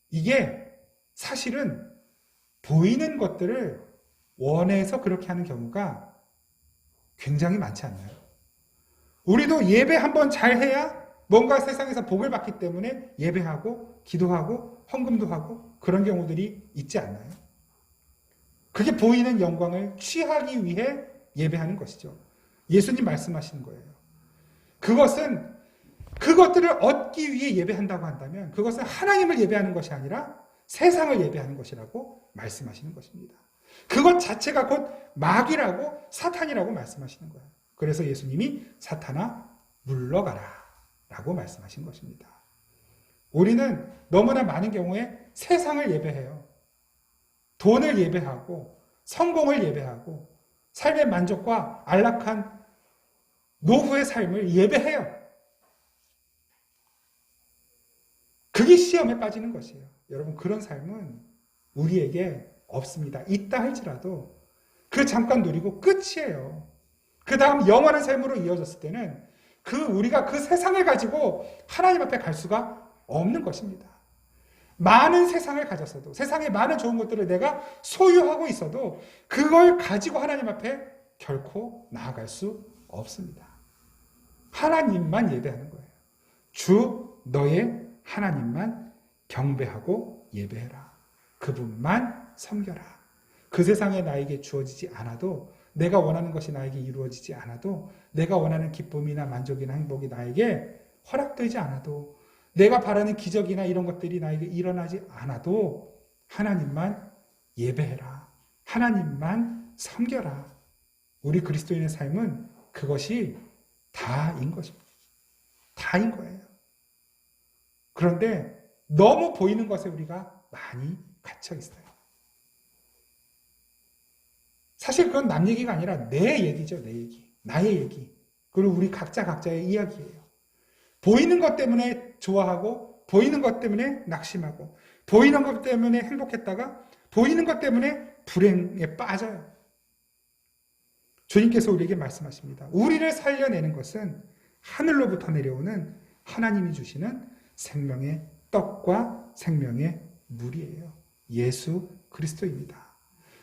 Speaker 1: 이게 사실은 보이는 것들을 원해서 그렇게 하는 경우가 굉장히 많지 않나요? 우리도 예배 한번 잘해야 뭔가 세상에서 복을 받기 때문에 예배하고 기도하고 헌금도 하고 그런 경우들이 있지 않나요? 그게 보이는 영광을 취하기 위해 예배하는 것이죠. 예수님 말씀하시는 거예요. 그것들을 얻기 위해 예배한다고 한다면 그것은 하나님을 예배하는 것이 아니라 세상을 예배하는 것이라고 말씀하시는 것입니다. 그것 자체가 곧 마귀라고 사탄이라고 말씀하시는 거예요. 그래서 예수님이 사탄아 물러가라 라고 말씀하신 것입니다. 우리는 너무나 많은 경우에 세상을 예배해요. 돈을 예배하고 성공을 예배하고 삶의 만족과 안락한 노후의 삶을 예배해요. 그게 시험에 빠지는 것이에요. 여러분, 그런 삶은 우리에게 없습니다. 있다 할지라도 그 잠깐 누리고 끝이에요. 그 다음 영원한 삶으로 이어졌을 때는 우리가 그 세상을 가지고 하나님 앞에 갈 수가 없는 것입니다. 많은 세상을 가졌어도, 세상에 많은 좋은 것들을 내가 소유하고 있어도 그걸 가지고 하나님 앞에 결코 나아갈 수 없습니다. 하나님만 예배하는 거예요. 주 너의 하나님만 경배하고 예배해라. 그분만 섬겨라. 그 세상에 나에게 주어지지 않아도, 내가 원하는 것이 나에게 이루어지지 않아도, 내가 원하는 기쁨이나 만족이나 행복이 나에게 허락되지 않아도, 내가 바라는 기적이나 이런 것들이 나에게 일어나지 않아도 하나님만 예배해라. 하나님만 섬겨라. 우리 그리스도인의 삶은 그것이 다인 것입니다. 다인 거예요. 그런데 너무 보이는 것에 우리가 많이 갇혀 있어요. 사실 그건 남 얘기가 아니라 내 얘기죠. 내 얘기. 나의 얘기. 그리고 우리 각자의 이야기예요. 보이는 것 때문에 좋아하고, 보이는 것 때문에 낙심하고, 보이는 것 때문에 행복했다가, 보이는 것 때문에 불행에 빠져요. 주님께서 우리에게 말씀하십니다. 우리를 살려내는 것은 하늘로부터 내려오는 하나님이 주시는 생명의 떡과 생명의 물이에요. 예수 그리스도입니다.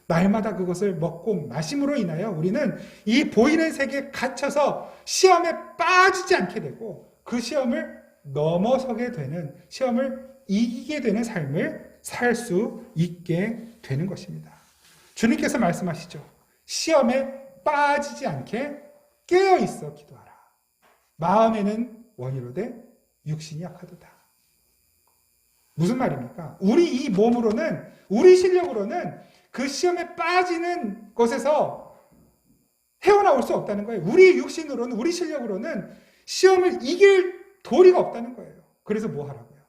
Speaker 1: 날마다 그것을 먹고 마심으로 인하여 우리는 이 보이는 세계에 갇혀서 시험에 빠지지 않게 되고, 그 시험을 넘어서게 되는, 시험을 이기게 되는 삶을 살 수 있게 되는 것입니다. 주님께서 말씀하시죠. 시험에 빠지지 않게 깨어있어 기도하라. 마음에는 원이로되 육신이 약하도다. 무슨 말입니까? 우리 이 몸으로는, 우리 실력으로는 그 시험에 빠지는 것에서 헤어나올 수 없다는 거예요. 우리 육신으로는, 우리 실력으로는 시험을 이길 도리가 없다는 거예요. 그래서 뭐 하라고요?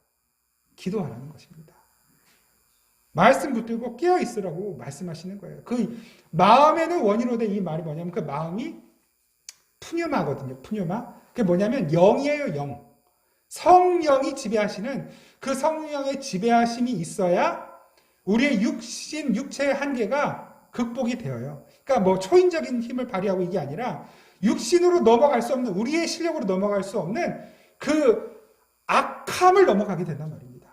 Speaker 1: 기도하라는 것입니다. 말씀 붙들고 깨어있으라고 말씀하시는 거예요. 그 마음에는 원이로되, 이 말이 뭐냐면 그 마음이 푸뉴마거든요. 푸뉴마. 그게 뭐냐면 영이에요. 영. 성령이 지배하시는, 그 성령의 지배하심이 있어야 우리의 육신, 육체의 한계가 극복이 되어요. 그러니까 뭐 초인적인 힘을 발휘하고 이게 아니라 육신으로 넘어갈 수 없는, 우리의 실력으로 넘어갈 수 없는 그 악함을 넘어가게 된단 말입니다.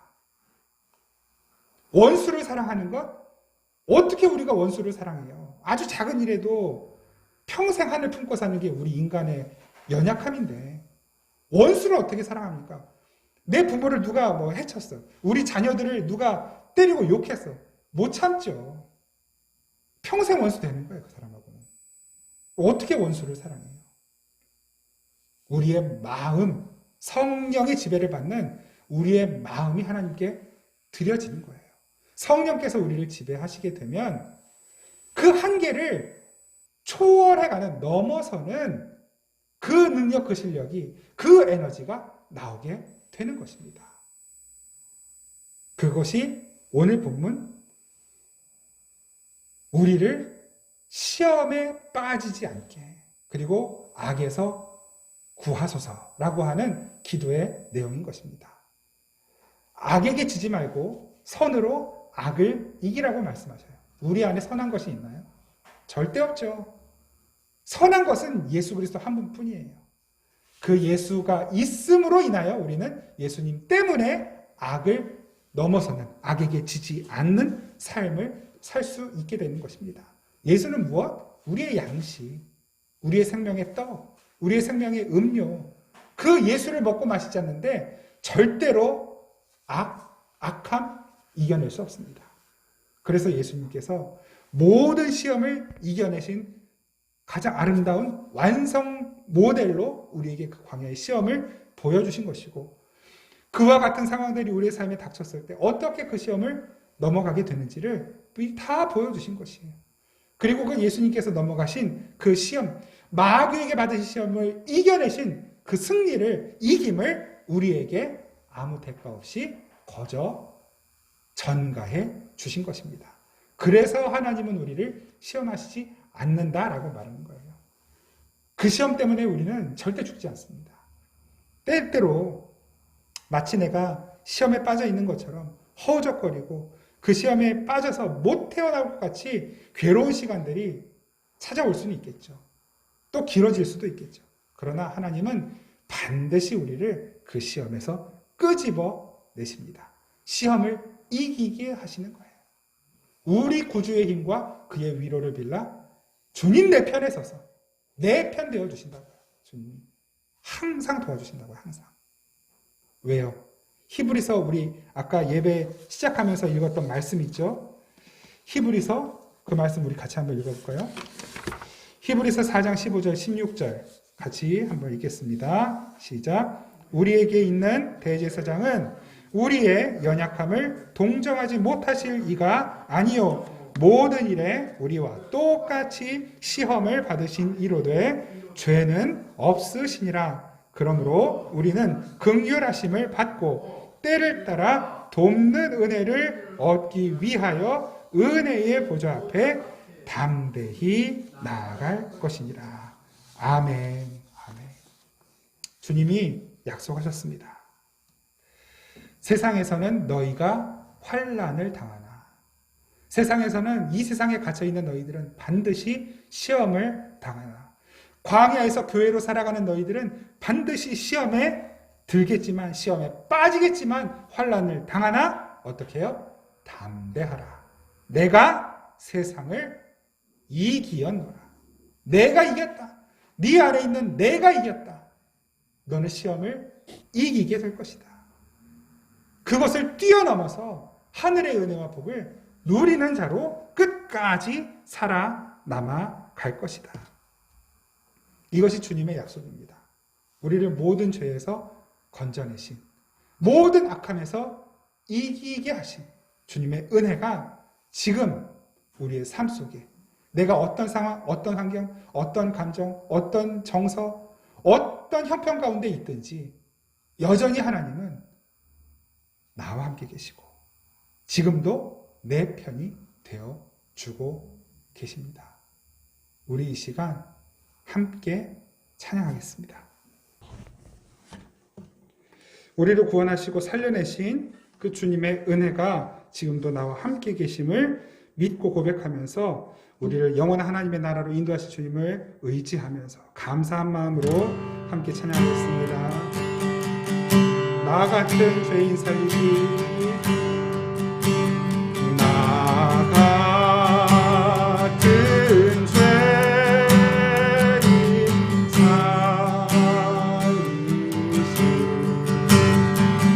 Speaker 1: 원수를 사랑하는 것? 어떻게 우리가 원수를 사랑해요? 아주 작은 일에도 평생 한을 품고 사는 게 우리 인간의 연약함인데 원수를 어떻게 사랑합니까? 내 부모를 누가 뭐 해쳤어. 우리 자녀들을 누가 때리고 욕했어. 못 참죠. 평생 원수 되는 거예요, 그 사람하고는. 어떻게 원수를 사랑해요? 우리의 마음, 성령의 지배를 받는 우리의 마음이 하나님께 드려지는 거예요. 성령께서 우리를 지배하시게 되면 그 한계를 초월해가는, 넘어서는 그 능력, 그 실력이, 그 에너지가 나오게 되는 것입니다. 그것이 오늘 본문, 우리를 시험에 빠지지 않게, 그리고 악에서 구하소서라고 하는 기도의 내용인 것입니다. 악에게 지지 말고 선으로 악을 이기라고 말씀하셔요. 우리 안에 선한 것이 있나요? 절대 없죠. 선한 것은 예수 그리스도 한 분뿐이에요. 그 예수가 있음으로 인하여 우리는 예수님 때문에 악을 넘어서는, 악에게 지지 않는 삶을 살 수 있게 되는 것입니다. 예수는 무엇? 우리의 양식, 우리의 생명의 떡, 우리의 생명의 음료, 그 예수를 먹고 마시지 않는데 절대로 악함 이겨낼 수 없습니다. 그래서 예수님께서 모든 시험을 이겨내신 가장 아름다운 완성 모델로 우리에게 그 광야의 시험을 보여주신 것이고, 그와 같은 상황들이 우리의 삶에 닥쳤을 때 어떻게 그 시험을 넘어가게 되는지를 다 보여주신 것이에요. 그리고 그 예수님께서 넘어가신 그 시험, 마귀에게 받으신 시험을 이겨내신 그 승리를, 이김을 우리에게 아무 대가 없이 거저 전가해 주신 것입니다. 그래서 하나님은 우리를 시험하시지 않는다라고 말하는 거예요. 그 시험 때문에 우리는 절대 죽지 않습니다. 때때로 마치 내가 시험에 빠져 있는 것처럼 허우적거리고 그 시험에 빠져서 못 태어날 것 같이 괴로운 시간들이 찾아올 수는 있겠죠. 또 길어질 수도 있겠죠. 그러나 하나님은 반드시 우리를 그 시험에서 끄집어 내십니다. 시험을 이기게 하시는 거예요. 우리 구주의 힘과 그의 위로를 빌라 주님 내 편에 서서 내 편 되어 주신다고요. 주님이 항상 도와주신다고요. 항상. 왜요? 히브리서, 우리 아까 예배 시작하면서 읽었던 말씀 있죠? 히브리서, 그 말씀 우리 같이 한번 읽어볼까요? 히브리서 4장 15절 16절 같이 한번 읽겠습니다. 시작. 우리에게 있는 대제사장은 우리의 연약함을 동정하지 못하실 이가 아니요 모든 일에 우리와 똑같이 시험을 받으신 이로되 죄는 없으시니라. 그러므로 우리는 긍휼하심을 받고 때를 따라 돕는 은혜를 얻기 위하여 은혜의 보좌 앞에 담대히 나아갈 것이니라. 아멘. 아멘. 주님이 약속하셨습니다. 세상에서는 너희가 환난을 당하나, 세상에서는, 이 세상에 갇혀있는 너희들은 반드시 시험을 당하나, 광야에서 교회로 살아가는 너희들은 반드시 시험에 들겠지만, 시험에 빠지겠지만 환난을 당하나 어떻게 해요? 담대하라. 내가 세상을 이기었노라. 내가 이겼다. 네 안에 있는 내가 이겼다. 너는 시험을 이기게 될 것이다. 그것을 뛰어넘어서 하늘의 은혜와 복을 누리는 자로 끝까지 살아남아 갈 것이다. 이것이 주님의 약속입니다. 우리를 모든 죄에서 건져내신, 모든 악함에서 이기게 하신 주님의 은혜가 지금 우리의 삶 속에, 내가 어떤 상황, 어떤 환경, 어떤 감정, 어떤 정서, 어떤 형편 가운데 있든지 여전히 하나님은 나와 함께 계시고 지금도 내 편이 되어주고 계십니다. 우리 이 시간 함께 찬양하겠습니다. 우리를 구원하시고 살려내신 그 주님의 은혜가 지금도 나와 함께 계심을 믿고 고백하면서 우리를 영원한 하나님의 나라로 인도하실 주님을 의지하면서 감사한 마음으로 함께 찬양하겠습니다. 나 같은 죄인 살리기, 나 같은 죄인 살리신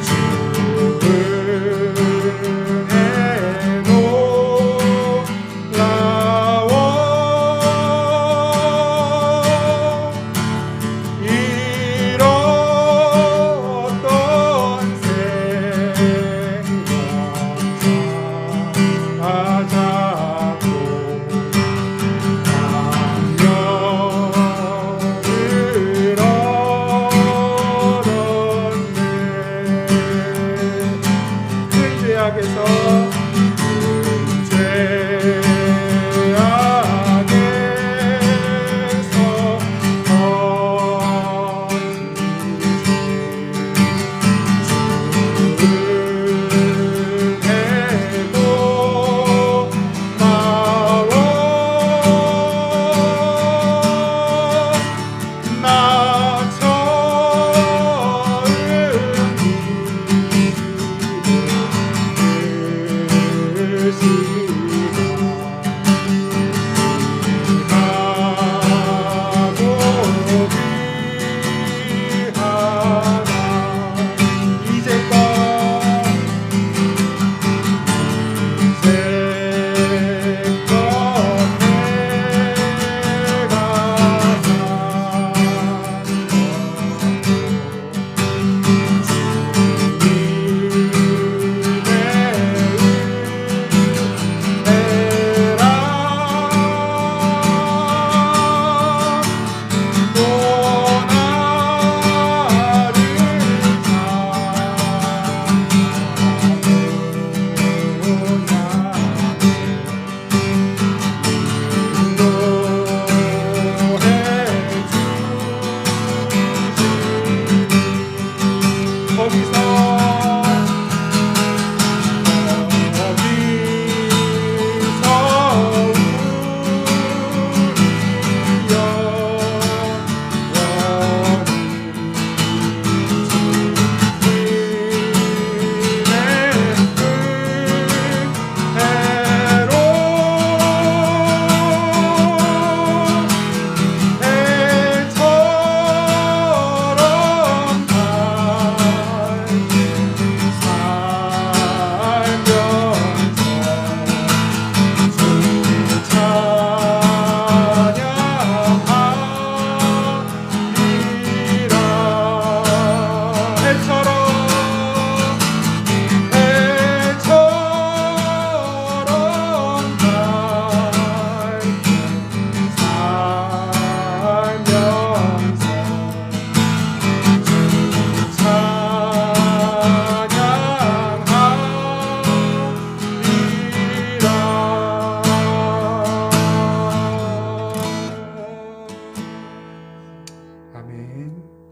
Speaker 1: 주를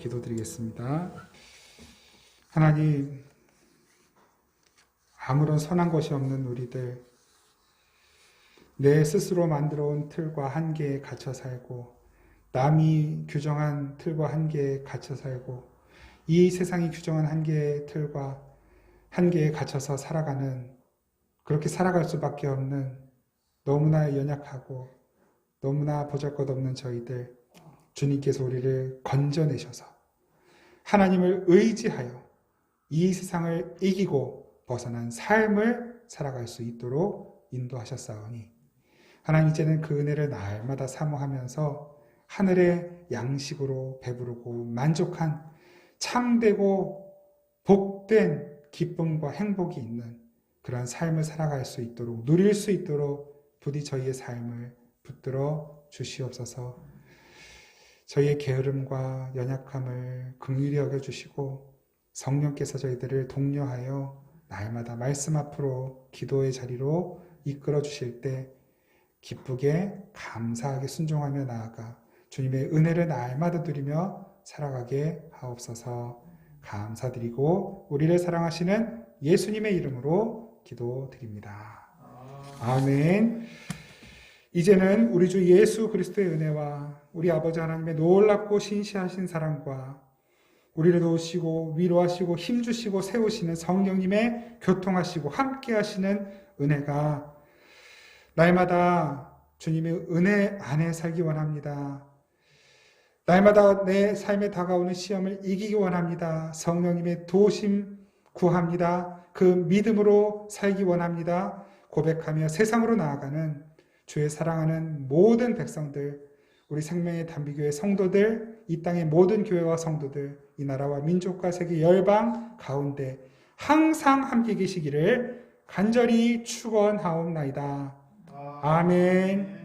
Speaker 1: 기도드리겠습니다. 하나님, 아무런 선한 것이 없는 우리들, 내 스스로 만들어 온 틀과 한계에 갇혀 살고, 남이 규정한 틀과 한계에 갇혀 살고, 이 세상이 규정한 한계의 틀과 한계에 갇혀서 살아가는, 그렇게 살아갈 수밖에 없는 너무나 연약하고 너무나 보잘것없는 저희들, 주님께서 우리를 건져내셔서 하나님을 의지하여 이 세상을 이기고 벗어난 삶을 살아갈 수 있도록 인도하셨사오니, 하나님, 이제는 그 은혜를 날마다 사모하면서 하늘의 양식으로 배부르고 만족한 참되고 복된 기쁨과 행복이 있는 그러한 삶을 살아갈 수 있도록, 누릴 수 있도록 부디 저희의 삶을 붙들어 주시옵소서. 저희의 게으름과 연약함을 긍휼히 여겨주시고 성령께서 저희들을 독려하여 날마다 말씀 앞으로 기도의 자리로 이끌어 주실 때 기쁘게 감사하게 순종하며 나아가 주님의 은혜를 날마다 누리며 살아가게 하옵소서. 감사드리고 우리를 사랑하시는 예수님의 이름으로 기도드립니다. 아멘. 이제는 우리 주 예수 그리스도의 은혜와 우리 아버지 하나님의 놀랍고 신실하신 사랑과 우리를 도우시고 위로하시고 힘주시고 세우시는 성령님의 교통하시고 함께하시는 은혜가 날마다 주님의 은혜 안에 살기 원합니다. 날마다 내 삶에 다가오는 시험을 이기기 원합니다. 성령님의 도우심 구합니다. 그 믿음으로 살기 원합니다. 고백하며 세상으로 나아가는 주의 사랑하는 모든 백성들, 우리 생명의 단비교회 성도들, 이 땅의 모든 교회와 성도들, 이 나라와 민족과 세계 열방 가운데 항상 함께 계시기를 간절히 축원하옵나이다. 아멘.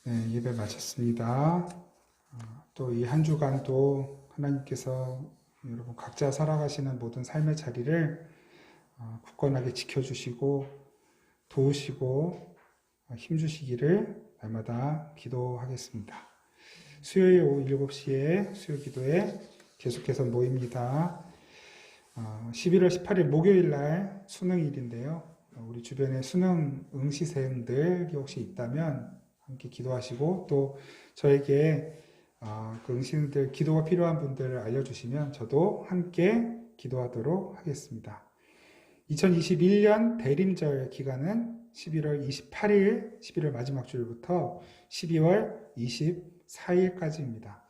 Speaker 1: 네, 예배 마쳤습니다. 또 이 한 주간도 하나님께서 여러분 각자 살아가시는 모든 삶의 자리를 굳건하게 지켜주시고 도우시고 힘주시기를 날마다 기도하겠습니다. 수요일 오후 7시에 수요기도에 계속해서 모입니다. 11월 18일 목요일 날 수능일인데요. 우리 주변에 수능 응시생들이 혹시 있다면 함께 기도하시고 또 저에게 그 응시생들 기도가 필요한 분들을 알려주시면 저도 함께 기도하도록 하겠습니다. 2021년 대림절 기간은 11월 28일, 11월 마지막 주일부터 12월 24일까지입니다.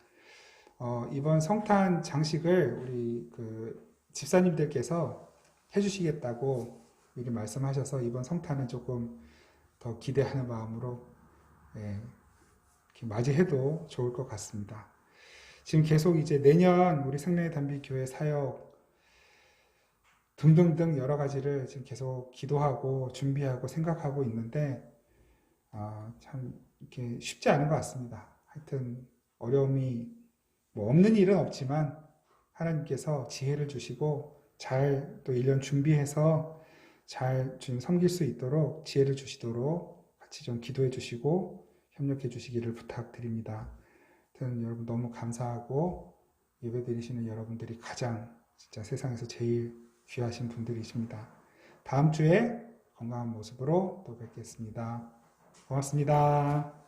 Speaker 1: 이번 성탄 장식을 우리 그 집사님들께서 해주시겠다고 미리 말씀하셔서 이번 성탄은 조금 더 기대하는 마음으로 예, 이렇게 맞이해도 좋을 것 같습니다. 지금 계속 이제 내년 우리 생명의 단비교회 사역 등등등 여러 가지를 지금 계속 기도하고 준비하고 생각하고 있는데 참 이렇게 쉽지 않은 것 같습니다. 하여튼 어려움이 뭐 없는 일은 없지만 하나님께서 지혜를 주시고 잘 또 1년 준비해서 잘 주님 섬길 수 있도록 지혜를 주시도록 같이 좀 기도해 주시고 협력해 주시기를 부탁드립니다. 하여튼 여러분 너무 감사하고 예배 드리시는 여러분들이 가장 진짜 세상에서 제일 귀하신 분들이십니다. 다음 주에 건강한 모습으로 또 뵙겠습니다. 고맙습니다.